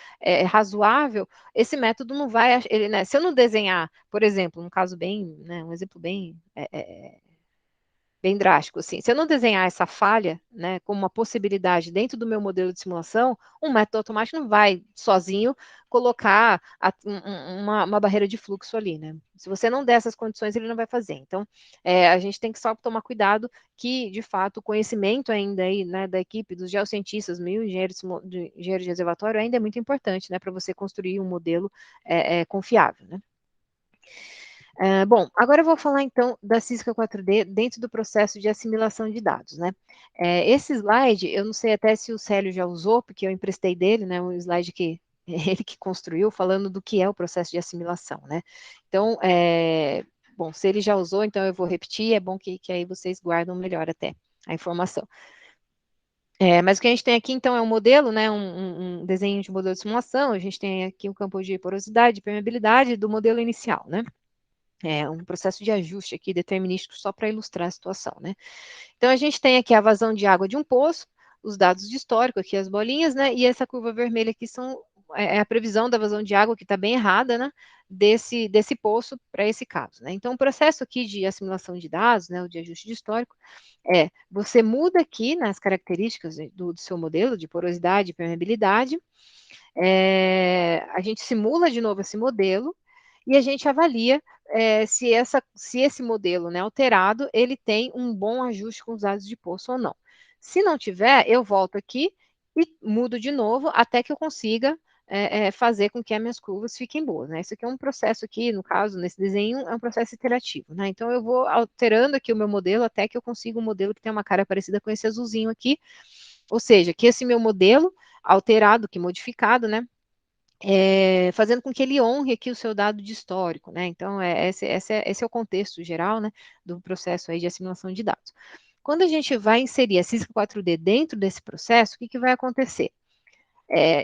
razoável, esse método não vai, né, se eu não desenhar, por exemplo, um caso bem, né, um exemplo bem drástico, assim. Se eu não desenhar essa falha, né, como uma possibilidade dentro do meu modelo de simulação, um método automático não vai sozinho colocar uma barreira de fluxo ali, né? Se você não der essas condições, ele não vai fazer. Então, a gente tem que só tomar cuidado que, de fato, o conhecimento ainda aí, né, da equipe dos geocientistas, meio engenheiro de reservatório, ainda é muito importante, né, para você construir um modelo confiável, né? Bom, agora eu vou falar então da física 4D dentro do processo de assimilação de dados, né? Esse slide, eu não sei até se o Célio já usou, porque eu emprestei dele, né? Um slide que ele que construiu, falando do que é o processo de assimilação, né? Então, bom, se ele já usou, então eu vou repetir, é bom que aí vocês guardam melhor até a informação. Mas o que a gente tem aqui, então, é um modelo, né, um desenho de modelo de simulação, a gente tem aqui um campo de porosidade, permeabilidade do modelo inicial, né? Um processo de ajuste aqui determinístico só para ilustrar a situação, né? Então, a gente tem aqui a vazão de água de um poço, os dados de histórico, aqui as bolinhas, né? E essa curva vermelha aqui é a previsão da vazão de água, que está bem errada, né? Desse poço para esse caso, né? Então, o processo aqui de assimilação de dados, né? O de ajuste de histórico, você muda aqui nas características do seu modelo de porosidade e permeabilidade, a gente simula de novo esse modelo e a gente avalia se esse modelo, né, alterado, ele tem um bom ajuste com os dados de poço ou não. Se não tiver, eu volto aqui e mudo de novo até que eu consiga fazer com que as minhas curvas fiquem boas, né? Isso aqui é um processo aqui, no caso, nesse desenho, é um processo iterativo, né? Então, eu vou alterando aqui o meu modelo até que eu consiga um modelo que tenha uma cara parecida com esse azulzinho aqui, ou seja, que esse meu modelo alterado, que modificado, né, fazendo com que ele honre aqui o seu dado de histórico, né? Então, esse é o contexto geral, né, do processo aí de assimilação de dados. Quando a gente vai inserir a CISC 4D dentro desse processo, o que vai acontecer?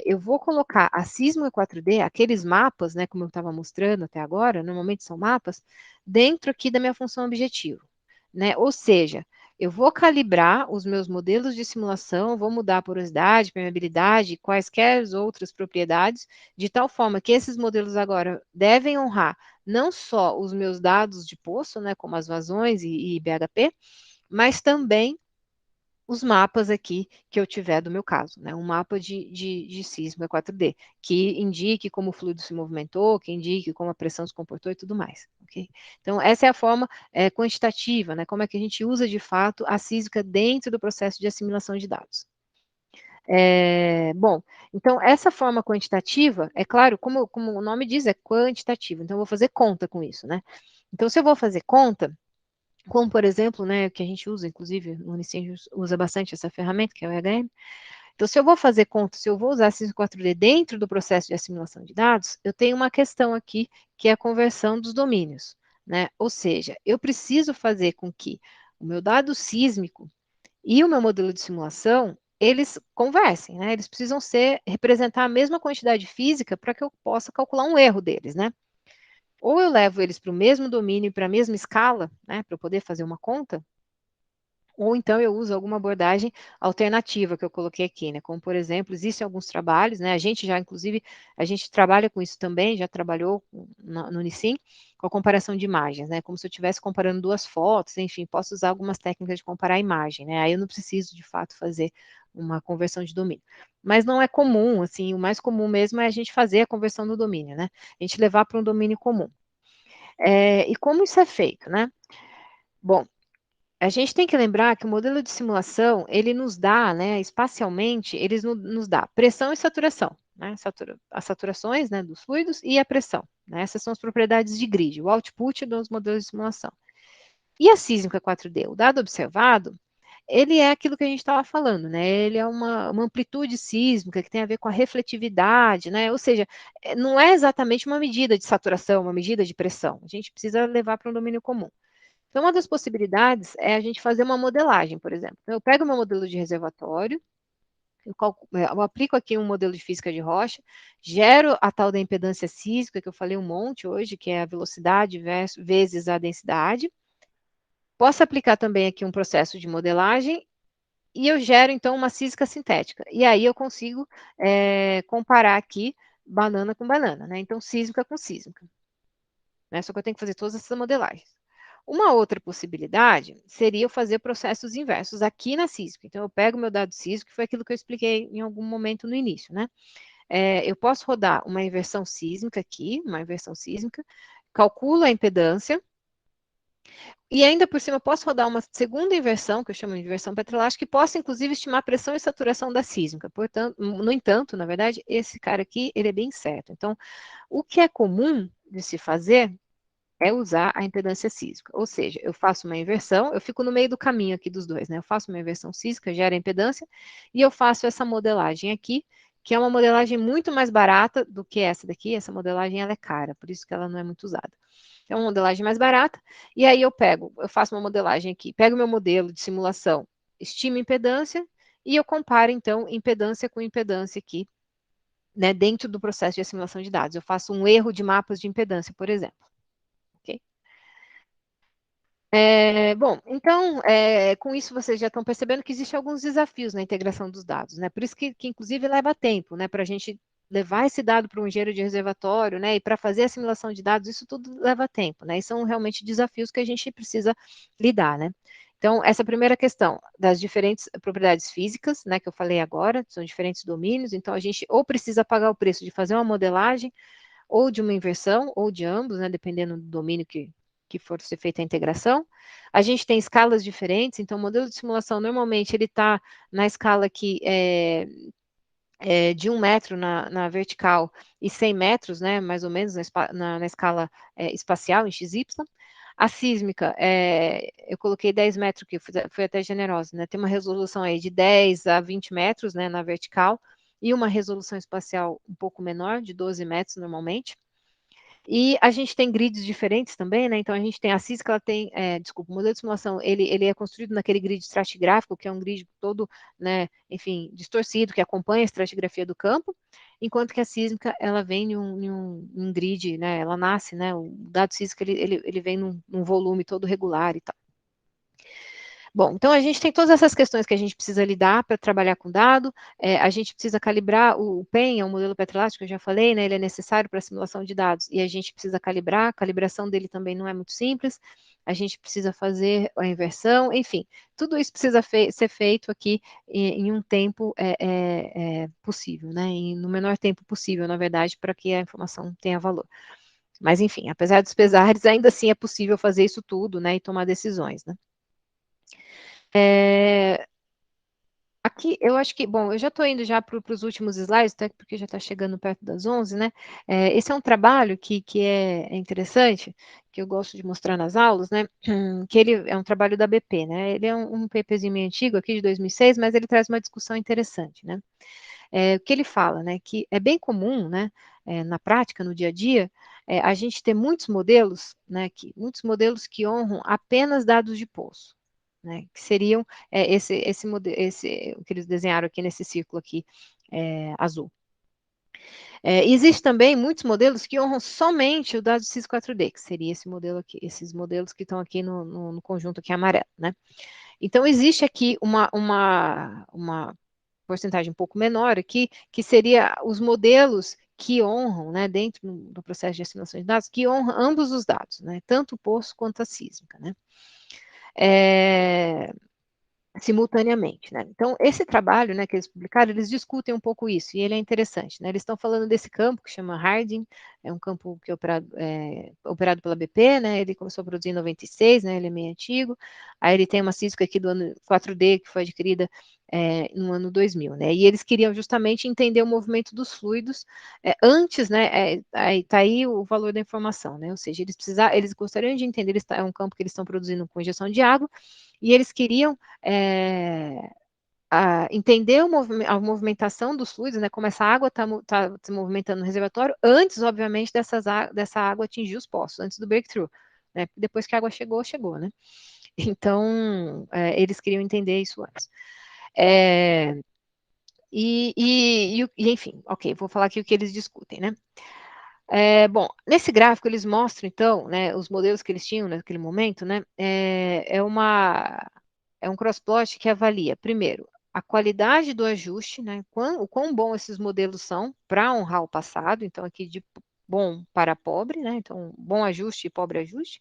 Eu vou colocar a Sismo 4D, aqueles mapas, né, como eu estava mostrando até agora, normalmente são mapas, dentro aqui da minha função objetivo, né? Ou seja, eu vou calibrar os meus modelos de simulação, vou mudar a porosidade, permeabilidade e quaisquer outras propriedades, de tal forma que esses modelos agora devem honrar não só os meus dados de poço, né, como as vazões e BHP, mas também os mapas aqui que eu tiver do meu caso, né? Um mapa de sismo 4D, que indique como o fluido se movimentou, que indique como a pressão se comportou e tudo mais, ok? Então, essa é a forma quantitativa, né? Como é que a gente usa, de fato, a física dentro do processo de assimilação de dados. Bom, então, essa forma quantitativa, é claro, como o nome diz, é quantitativa, então eu vou fazer conta com isso, né? Então, se eu vou fazer conta, como, por exemplo, né, que a gente usa, inclusive, no Unicentro usa bastante essa ferramenta, que é o EHM. Então, se eu vou fazer conta, se eu vou usar Cisco 4D dentro do processo de assimilação de dados, eu tenho uma questão aqui, que é a conversão dos domínios, né? Ou seja, eu preciso fazer com que o meu dado sísmico e o meu modelo de simulação, eles conversem, né? Eles precisam representar a mesma quantidade física para que eu possa calcular um erro deles, né? Ou eu levo eles para o mesmo domínio e para a mesma escala, né, para eu poder fazer uma conta, ou então eu uso alguma abordagem alternativa que eu coloquei aqui, né? Como, por exemplo, existem alguns trabalhos, né? A gente já, inclusive, a gente trabalha com isso também, já trabalhou no Unicim, com a comparação de imagens, né? Como se eu estivesse comparando duas fotos, enfim, posso usar algumas técnicas de comparar a imagem, né? Aí eu não preciso, de fato, fazer uma conversão de domínio. Mas não é comum, assim, o mais comum mesmo é a gente fazer a conversão do domínio, né? A gente levar para um domínio comum. E como isso é feito, né? Bom, a gente tem que lembrar que o modelo de simulação, ele nos dá, né, espacialmente, ele nos dá pressão e saturação, né, as saturações, né, dos fluidos e a pressão, né, essas são as propriedades de grid, o output dos modelos de simulação. E a sísmica 4D, o dado observado, ele é aquilo que a gente estava falando, né? Ele é uma amplitude sísmica que tem a ver com a refletividade, né? Ou seja, não é exatamente uma medida de saturação, uma medida de pressão. A gente precisa levar para um domínio comum. Então, uma das possibilidades é a gente fazer uma modelagem, por exemplo. Eu pego meu modelo de reservatório, eu aplico aqui um modelo de física de rocha, gero a tal da impedância sísmica, que eu falei um monte hoje, que é a velocidade vezes a densidade. Posso aplicar também aqui um processo de modelagem e eu gero, então, uma sísmica sintética. E aí eu consigo comparar aqui banana com banana, né? Então, sísmica com sísmica. Né? Só que eu tenho que fazer todas essas modelagens. Uma outra possibilidade seria eu fazer processos inversos aqui na sísmica. Então, eu pego o meu dado sísmico, que foi aquilo que eu expliquei em algum momento no início, né? Eu posso rodar uma inversão sísmica aqui, uma inversão sísmica, calculo a impedância, e ainda por cima, eu posso rodar uma segunda inversão, que eu chamo de inversão petrolástica, que possa, inclusive, estimar a pressão e saturação da sísmica. Portanto, no entanto, na verdade, esse cara aqui, ele é bem certo. Então, o que é comum de se fazer é usar a impedância sísmica. Ou seja, eu faço uma inversão, eu fico no meio do caminho aqui dos dois, né? Eu faço uma inversão sísmica, gera a impedância, e eu faço essa modelagem aqui, que é uma modelagem muito mais barata do que essa daqui. Essa modelagem, ela é cara, por isso que ela não é muito usada. É uma modelagem mais barata, e aí eu faço uma modelagem aqui, pego meu modelo de simulação, estimo impedância, e eu comparo, então, impedância com impedância aqui, né, dentro do processo de assimilação de dados. Eu faço um erro de mapas de impedância, por exemplo. Ok? Bom, então, com isso vocês já estão percebendo que existem alguns desafios na integração dos dados, né? Por isso que inclusive, leva tempo, né? Para a gente levar esse dado para um engenheiro de reservatório, né? E para fazer a assimilação de dados, isso tudo leva tempo, né? E são realmente desafios que a gente precisa lidar, né? Então, essa primeira questão das diferentes propriedades físicas, né? Que eu falei agora, são diferentes domínios, então a gente ou precisa pagar o preço de fazer uma modelagem, ou de uma inversão, ou de ambos, né, dependendo do domínio que for ser feita a integração. A gente tem escalas diferentes, então o modelo de simulação, normalmente, ele está na escala aqui de 1 metro na vertical e 100 metros, né, mais ou menos, na escala espacial, em XY. A sísmica, eu coloquei 10 metros aqui, fui até generosa, né, tem uma resolução aí de 10 a 20 metros, né, na vertical, e uma resolução espacial um pouco menor, de 12 metros normalmente. E a gente tem grids diferentes também, né? Então a gente tem a CIS, que ela tem, desculpa, o modelo de simulação, ele é construído naquele grid estratigráfico, que é um grid todo, né, enfim, distorcido, que acompanha a estratigrafia do campo, enquanto que a sísmica, ela vem em um grid, né? Ela nasce, né? O dado sísmico, ele vem num volume todo regular e tal. Bom, então a gente tem todas essas questões que a gente precisa lidar para trabalhar com dado, a gente precisa calibrar o PEN, é um modelo petroelástico, eu já falei, né, ele é necessário para a simulação de dados, e a gente precisa calibrar, a calibração dele também não é muito simples, a gente precisa fazer a inversão, enfim, tudo isso precisa ser feito aqui em um tempo possível, né, no menor tempo possível, na verdade, para que a informação tenha valor. Mas, enfim, apesar dos pesares, ainda assim é possível fazer isso tudo, né, e tomar decisões, né. Aqui, eu acho que, bom, eu já estou indo já para os últimos slides, até porque já está chegando perto das 11, né? Esse é um trabalho que é interessante, que eu gosto de mostrar nas aulas, né? Que ele é um trabalho da BP, né? Ele é um paperzinho meio antigo, aqui de 2006, mas ele traz uma discussão interessante, né? O que ele fala, né? Que é bem comum, né? Na prática, no dia a dia, a gente ter muitos modelos, né? Muitos modelos que honram apenas dados de poço, né? Que seriam o que eles desenharam aqui nesse círculo aqui azul. Existe também muitos modelos que honram somente o dado CIS4D, que seria esse modelo aqui, esses modelos que estão aqui no conjunto aqui amarelo, né? Então, existe aqui uma porcentagem um pouco menor aqui, que seria os modelos que honram, né, dentro do processo de assimilação de dados, que honram ambos os dados, né, tanto o poço quanto a sísmica, né. simultaneamente, né? Então, esse trabalho, né, que eles publicaram, eles discutem um pouco isso, e ele é interessante, né? Eles estão falando desse campo que chama Harding, é um campo que é operado pela BP, né? Ele começou a produzir em 96, né? Ele é meio antigo. Aí ele tem uma sísmica aqui do ano 4D, que foi adquirida no ano 2000, né? E eles queriam justamente entender o movimento dos fluidos antes, né? Aí tá aí o valor da informação, né? Ou seja, eles gostariam de entender, é um campo que eles estão produzindo com injeção de água, e eles queriam entender a movimentação dos fluidos, né, como essa água está se movimentando no reservatório, antes, obviamente, dessa água atingir os poços, antes do breakthrough. Né, depois que a água chegou, chegou, né? Então, eles queriam entender isso antes. Enfim, ok, vou falar aqui o que eles discutem, né? Bom, nesse gráfico eles mostram, então, né, os modelos que eles tinham naquele momento, né, é um crossplot que avalia, primeiro, a qualidade do ajuste, né, o quão bom esses modelos são para honrar o passado, então aqui de bom para pobre, né, então bom ajuste e pobre ajuste,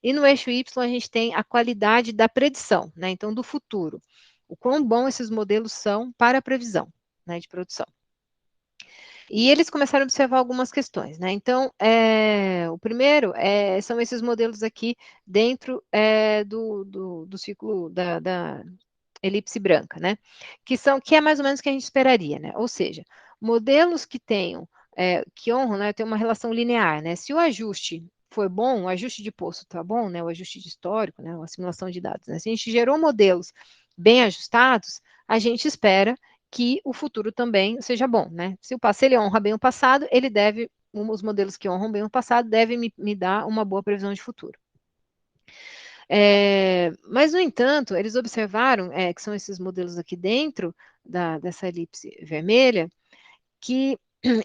e no eixo Y a gente tem a qualidade da predição, né, então do futuro, o quão bom esses modelos são para a previsão, né, de produção. E eles começaram a observar algumas questões, né? Então, o primeiro são esses modelos aqui dentro do ciclo da elipse branca, né? Que é mais ou menos o que a gente esperaria, né? Ou seja, modelos que tenham, que honram, né? Tem uma relação linear, né? Se o ajuste foi bom, o ajuste de poço está bom, né? O ajuste de histórico, né? A simulação de dados, né? Se a gente gerou modelos bem ajustados, a gente espera que o futuro também seja bom, né? Se ele honra bem o passado, os modelos que honram bem o passado devem me dar uma boa previsão de futuro. Mas, no entanto, eles observaram, que são esses modelos aqui dentro dessa elipse vermelha, que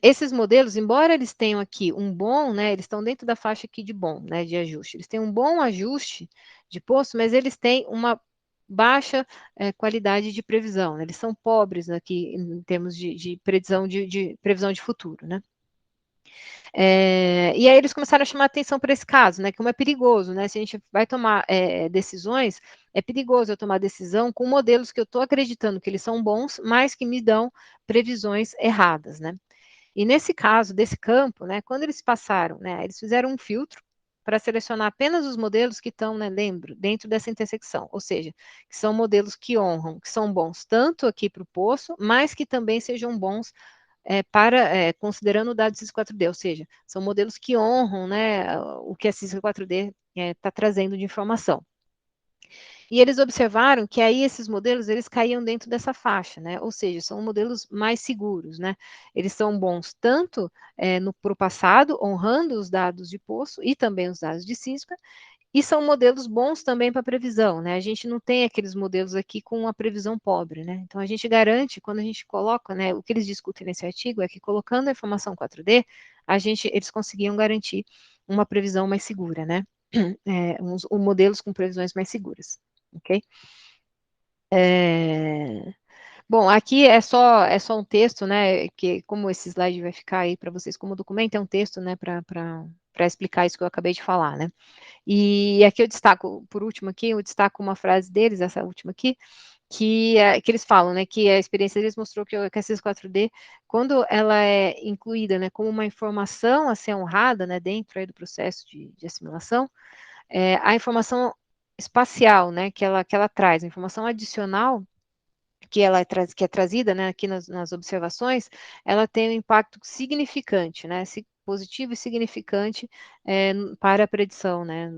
esses modelos, embora eles tenham aqui um bom, né, eles estão dentro da faixa aqui de bom, né, de ajuste, eles têm um bom ajuste de poço, mas eles têm uma baixa qualidade de previsão, né, eles são pobres aqui em termos de previsão de futuro, né. E aí eles começaram a chamar atenção para esse caso, né? Como é perigoso, né? Se a gente vai tomar decisões, é perigoso eu tomar decisão com modelos que eu estou acreditando que eles são bons, mas que me dão previsões erradas, né? E nesse caso, desse campo, né? Quando eles passaram, né? Eles fizeram um filtro para selecionar apenas os modelos que estão, né, lembro, dentro dessa intersecção, ou seja, que são modelos que honram, que são bons tanto aqui para o poço, mas que também sejam bons considerando o dado CIS4D, ou seja, são modelos que honram, né, o que a CIS4D está trazendo de informação. E eles observaram que aí esses modelos, eles caíam dentro dessa faixa, né, ou seja, são modelos mais seguros, né, eles são bons tanto para o passado, honrando os dados de poço e também os dados de sísmica, e são modelos bons também para previsão, né? A gente não tem aqueles modelos aqui com uma previsão pobre, né? Então a gente garante, quando a gente coloca, né? O que eles discutem nesse artigo é que colocando a informação 4D, eles conseguiam garantir uma previsão mais segura, né? Modelos com previsões mais seguras, ok? Bom, aqui é só um texto, né? Que como esse slide vai ficar aí para vocês como documento, é um texto, né? Para explicar isso que eu acabei de falar, né? E aqui eu destaco, por último aqui, eu destaco uma frase deles, essa última aqui, que eles falam, né, que a experiência deles mostrou que a CIS4D, quando ela é incluída, né, como uma informação a ser honrada, né, dentro aí do processo de assimilação, a informação espacial, né, que ela traz, a informação adicional que é trazida, né, aqui nas observações, ela tem um impacto significante, né, positivo e significante para a predição, né,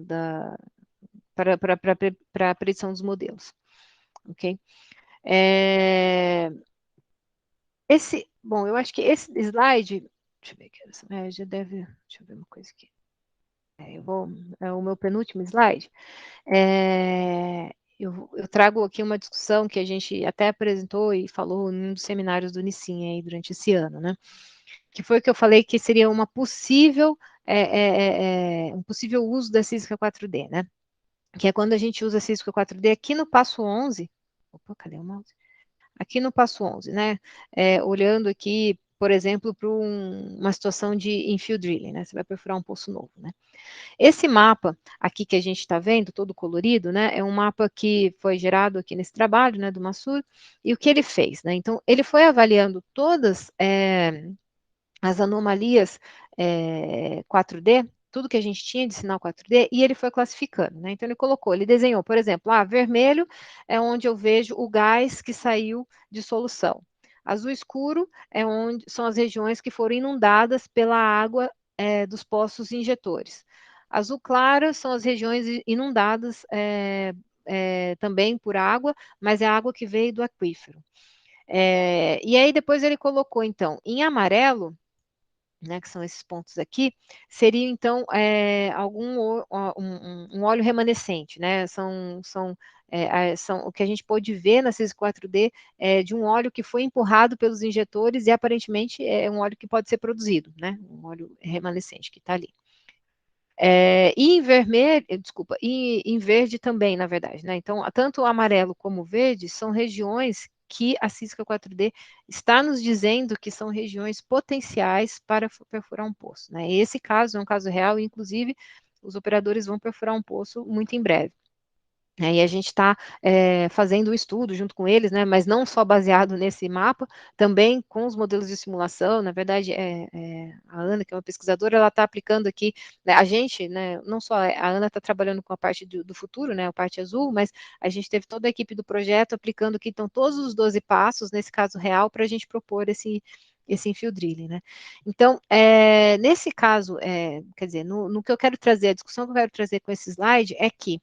para a predição dos modelos, ok? Bom, eu acho que esse slide, deixa eu ver aqui, já deve, deixa eu ver uma coisa aqui. É o meu penúltimo slide. Eu trago aqui uma discussão que a gente até apresentou e falou em um dos seminários do Unicim aí durante esse ano, né? Que foi que eu falei que seria uma um possível uso da física 4D, né? Que é quando a gente usa a física 4D aqui no passo 11. Opa, cadê o mouse? Aqui no passo 11, né? Olhando aqui por exemplo, para uma situação de infill drilling, né? Você vai perfurar um poço novo, né? Esse mapa aqui que a gente está vendo, todo colorido, né, é um mapa que foi gerado aqui nesse trabalho, né, do Massur, e o que ele fez, né? Então, ele foi avaliando todas as anomalias 4D, tudo que a gente tinha de sinal 4D, e ele foi classificando, né? Então, ele desenhou, por exemplo, vermelho é onde eu vejo o gás que saiu de solução. Azul escuro é onde são as regiões que foram inundadas pela água dos poços injetores. Azul claro são as regiões inundadas também por água, mas é a água que veio do aquífero. E aí depois ele colocou, então, em amarelo, né, que são esses pontos aqui, seria então um óleo remanescente, né? São o que a gente pode ver na CIS 4D de um óleo que foi empurrado pelos injetores e aparentemente é um óleo que pode ser produzido, né? Um óleo remanescente que está ali. E em vermelho, desculpa, e em verde também, na verdade, né? Então, tanto o amarelo como o verde são regiões que a Cisca 4D está nos dizendo que são regiões potenciais para perfurar um poço, né? Esse caso é um caso real, e, inclusive, os operadores vão perfurar um poço muito em breve. E a gente está fazendo um estudo junto com eles, né, mas não só baseado nesse mapa, também com os modelos de simulação. Na verdade, a Ana, que é uma pesquisadora, ela está aplicando aqui, né, a gente, né, não só a Ana está trabalhando com a parte do futuro, né, a parte azul, mas a gente teve toda a equipe do projeto aplicando aqui, então, todos os 12 passos, nesse caso real, para a gente propor esse infill drilling, né? Então, nesse caso, quer dizer, no que eu quero trazer, a discussão que eu quero trazer com esse slide é que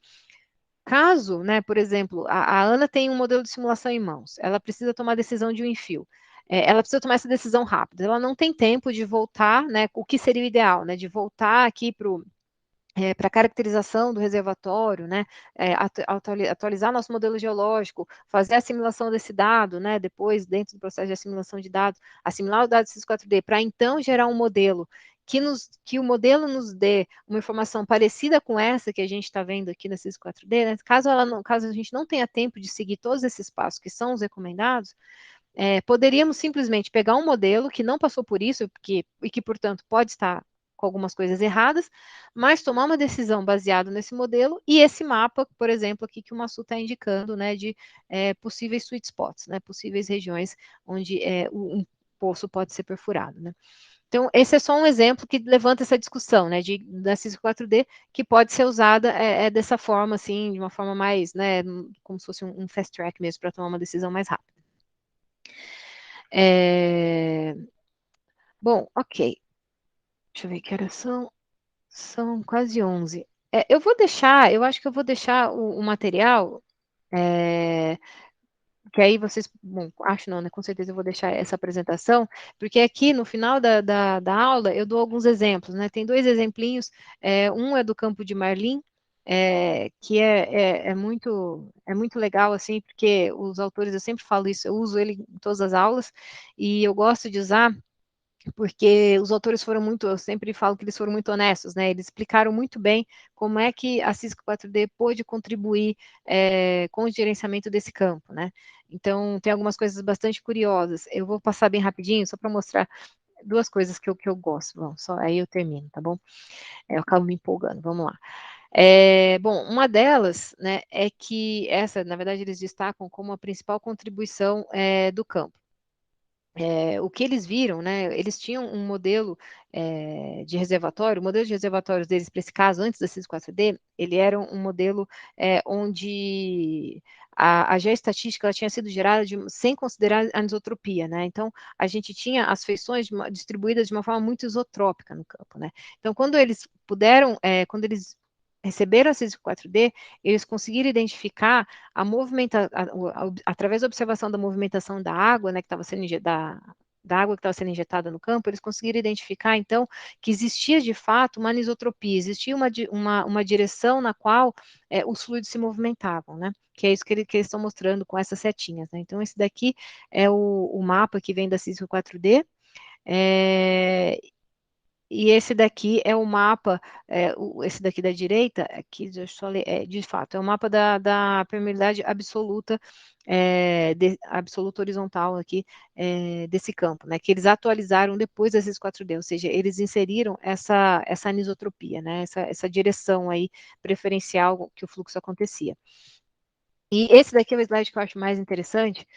caso, né, por exemplo, a Ana tem um modelo de simulação em mãos, ela precisa tomar a decisão de um infill. Ela precisa tomar essa decisão rápida, ela não tem tempo de voltar, né, o que seria o ideal, né, de voltar aqui para a caracterização do reservatório, né, atualizar nosso modelo geológico, fazer a assimilação desse dado, né, depois, dentro do processo de assimilação de dados, assimilar o dado CIS4D, para então gerar um modelo que o modelo nos dê uma informação parecida com essa que a gente está vendo aqui na CIS4D, né, caso a gente não tenha tempo de seguir todos esses passos que são os recomendados, poderíamos simplesmente pegar um modelo que não passou por isso, e que, portanto, pode estar com algumas coisas erradas, mas tomar uma decisão baseada nesse modelo e esse mapa, por exemplo, aqui que o Massu está indicando, né, de possíveis sweet spots, né, possíveis regiões onde um poço pode ser perfurado, né. Então, esse é só um exemplo que levanta essa discussão, né, da CIS 4D, que pode ser usada dessa forma, assim, de uma forma mais, né, como se fosse um fast track mesmo, para tomar uma decisão mais rápida. Bom, ok. Deixa eu ver que horas são. São quase 11. Eu acho que eu vou deixar o material, que aí vocês, bom, acho não, né? Com certeza eu vou deixar essa apresentação, porque aqui no final da aula eu dou alguns exemplos, né? Tem dois exemplinhos, um é do campo de Marlim, que é muito legal, assim, porque os autores, eu sempre falo isso, eu uso ele em todas as aulas, e eu gosto de usar porque os autores foram muito, eu sempre falo que eles foram muito honestos, né? Eles explicaram muito bem como é que a Cisco 4D pôde contribuir com o gerenciamento desse campo, né? Então, tem algumas coisas bastante curiosas. Eu vou passar bem rapidinho, só para mostrar duas coisas que eu gosto. Bom, só aí eu termino, tá bom? Eu acabo me empolgando, vamos lá. Bom, uma delas, né, é que essa, na verdade, eles destacam como a principal contribuição do campo. O que eles viram, né, eles tinham um modelo de reservatório, o modelo de reservatórios deles, para esse caso, antes da CIS4D, ele era um modelo onde a geoestatística ela tinha sido gerada sem considerar a anisotropia, né, então a gente tinha as feições distribuídas de uma forma muito isotrópica no campo, né, então quando eles receberam a CIS 4D, eles conseguiram identificar através da observação da movimentação da água, né, que estava sendo da água que estava sendo injetada no campo, eles conseguiram identificar, então, que existia de fato uma anisotropia, existia uma direção na qual os fluidos se movimentavam, né? Que é isso que eles estão mostrando com essas setinhas, né? Então, esse daqui é o mapa que vem da CISO 4D, E esse daqui é o mapa, esse daqui da direita, aqui, deixa eu só ler, de fato, é o mapa da permeabilidade absoluta, absoluta horizontal aqui, desse campo, né, que eles atualizaram depois desses 4D, ou seja, eles inseriram essa anisotropia, né, essa direção aí preferencial que o fluxo acontecia. E esse daqui é o slide que eu acho mais interessante,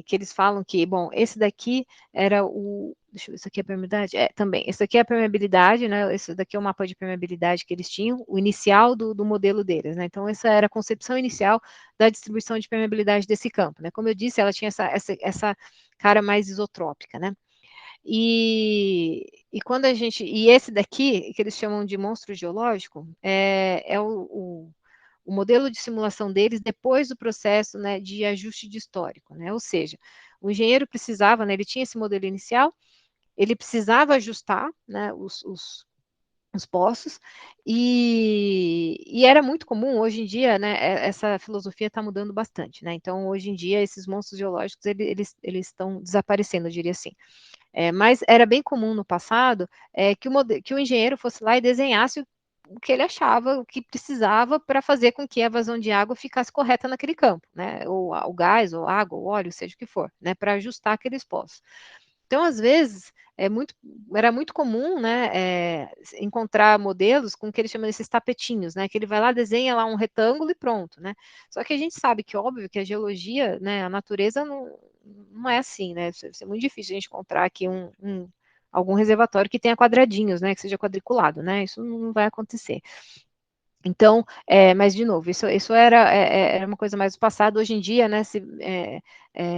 que eles falam que, bom, esse daqui era o, deixa eu ver, isso aqui é a permeabilidade? Também, esse daqui é a permeabilidade, né, esse daqui é o mapa de permeabilidade que eles tinham, o inicial do modelo deles, né, então essa era a concepção inicial da distribuição de permeabilidade desse campo, né, como eu disse, ela tinha essa cara mais isotrópica, né, e quando a gente, e esse daqui, que eles chamam de monstro geológico, é o modelo de simulação deles depois do processo, né, de ajuste de histórico, né, ou seja, o engenheiro precisava, né, ele tinha esse modelo inicial, ele precisava ajustar, né, os poços, e era muito comum, hoje em dia, né, essa filosofia está mudando bastante, né, então, hoje em dia, esses monstros geológicos, eles estão desaparecendo, eu diria assim. Mas era bem comum no passado que o engenheiro fosse lá e desenhasse o que ele achava, o que precisava para fazer com que a vazão de água ficasse correta naquele campo, né? Ou o gás, ou água, ou óleo, seja o que for, né? Para ajustar aqueles poços. Então, às vezes, era muito comum, né, encontrar modelos com o que eles chamam desses tapetinhos, né, que ele vai lá, desenha lá um retângulo e pronto, né. Só que a gente sabe que, óbvio, que a geologia, né, a natureza não é assim, né, isso é muito difícil a gente encontrar aqui algum reservatório que tenha quadradinhos, né, que seja quadriculado, né, isso não vai acontecer. Então, mas de novo, isso era uma coisa mais do passado. Hoje em dia, né,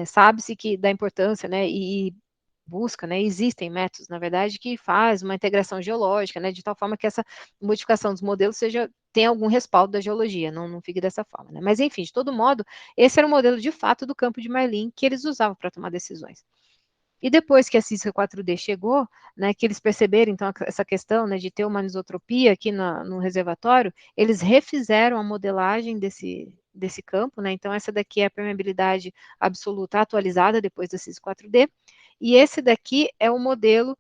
sabe-se que da importância, né, e busca, né, existem métodos, na verdade, que faz uma integração geológica, né, de tal forma que essa modificação dos modelos tenha algum respaldo da geologia, não fique dessa forma, né. Mas, enfim, de todo modo, esse era o modelo de fato do campo de Marlim que eles usavam para tomar decisões. E depois que a Cisca 4D chegou, né, que eles perceberam, então, essa questão, né, de ter uma anisotropia aqui no reservatório, eles refizeram a modelagem desse campo, né, então essa daqui é a permeabilidade absoluta atualizada depois da Cisca 4D, e esse daqui é o modelo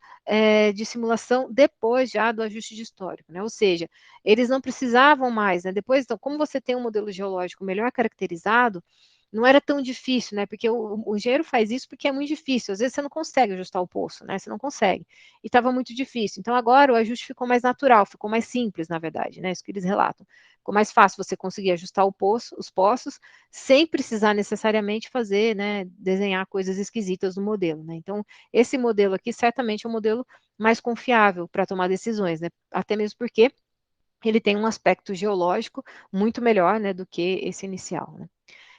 de simulação depois já do ajuste de histórico, né, ou seja, eles não precisavam mais, né, depois, então, como você tem um modelo geológico melhor caracterizado, não era tão difícil, né? Porque o engenheiro faz isso porque é muito difícil. Às vezes você não consegue ajustar o poço, né? Você não consegue. E estava muito difícil. Então agora o ajuste ficou mais natural, ficou mais simples, na verdade, né? Isso que eles relatam. Ficou mais fácil você conseguir ajustar os poços sem precisar necessariamente fazer, né? Desenhar coisas esquisitas no modelo, né? Então esse modelo aqui certamente é um modelo mais confiável para tomar decisões, né? Até mesmo porque ele tem um aspecto geológico muito melhor, né, do que esse inicial, né?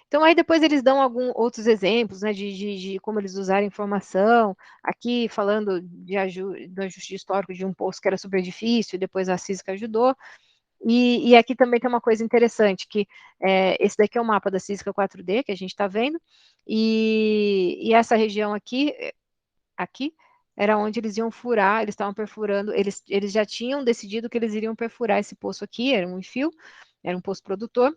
Então, aí depois eles dão alguns outros exemplos, né, de como eles usaram informação, aqui falando do ajuste histórico de um poço que era super difícil, e depois a CISC ajudou, e aqui também tem uma coisa interessante, que esse daqui é o mapa da CISC 4D, que a gente está vendo, e essa região aqui, era onde eles iam furar, eles estavam perfurando, eles já tinham decidido que eles iriam perfurar esse poço aqui, era um fio, era um poço produtor,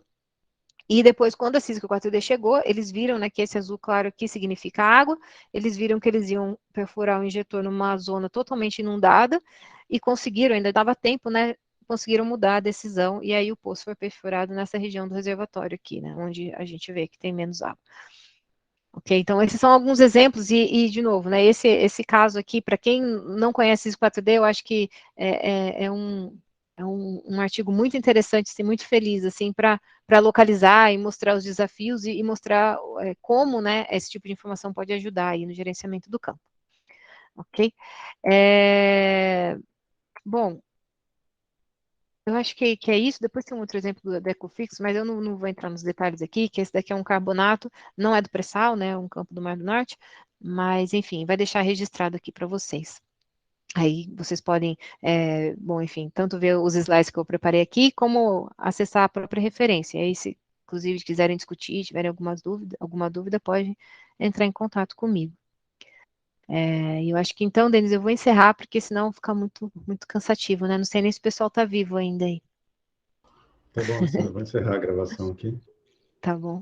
e depois, quando a Cisco 4D chegou, eles viram, né, que esse azul claro aqui significa água, eles viram que eles iam perfurar o injetor numa zona totalmente inundada, e conseguiram, ainda dava tempo, né, conseguiram mudar a decisão, e aí o poço foi perfurado nessa região do reservatório aqui, né, onde a gente vê que tem menos água. Ok, então esses são alguns exemplos, de novo, né, esse caso aqui, para quem não conhece esse 4D, eu acho que é um artigo muito interessante, assim, muito feliz, assim, para localizar e mostrar os desafios e mostrar como, né, esse tipo de informação pode ajudar aí no gerenciamento do campo. Ok? Bom, eu acho que é isso. Depois tem um outro exemplo do Ecofix, mas eu não vou entrar nos detalhes aqui, que esse daqui é um carbonato, não é do pré-sal, né, é um campo do Mar do Norte, mas, enfim, vai deixar registrado aqui para vocês. Aí vocês podem, bom, enfim, tanto ver os slides que eu preparei aqui, como acessar a própria referência. E aí, se, inclusive, quiserem discutir, tiverem alguma dúvida, pode entrar em contato comigo. Eu acho que então, Denis, eu vou encerrar, porque senão fica muito, muito cansativo, né? Não sei nem se o pessoal está vivo ainda aí. Tá bom, Sara, vou encerrar a gravação aqui. Tá bom.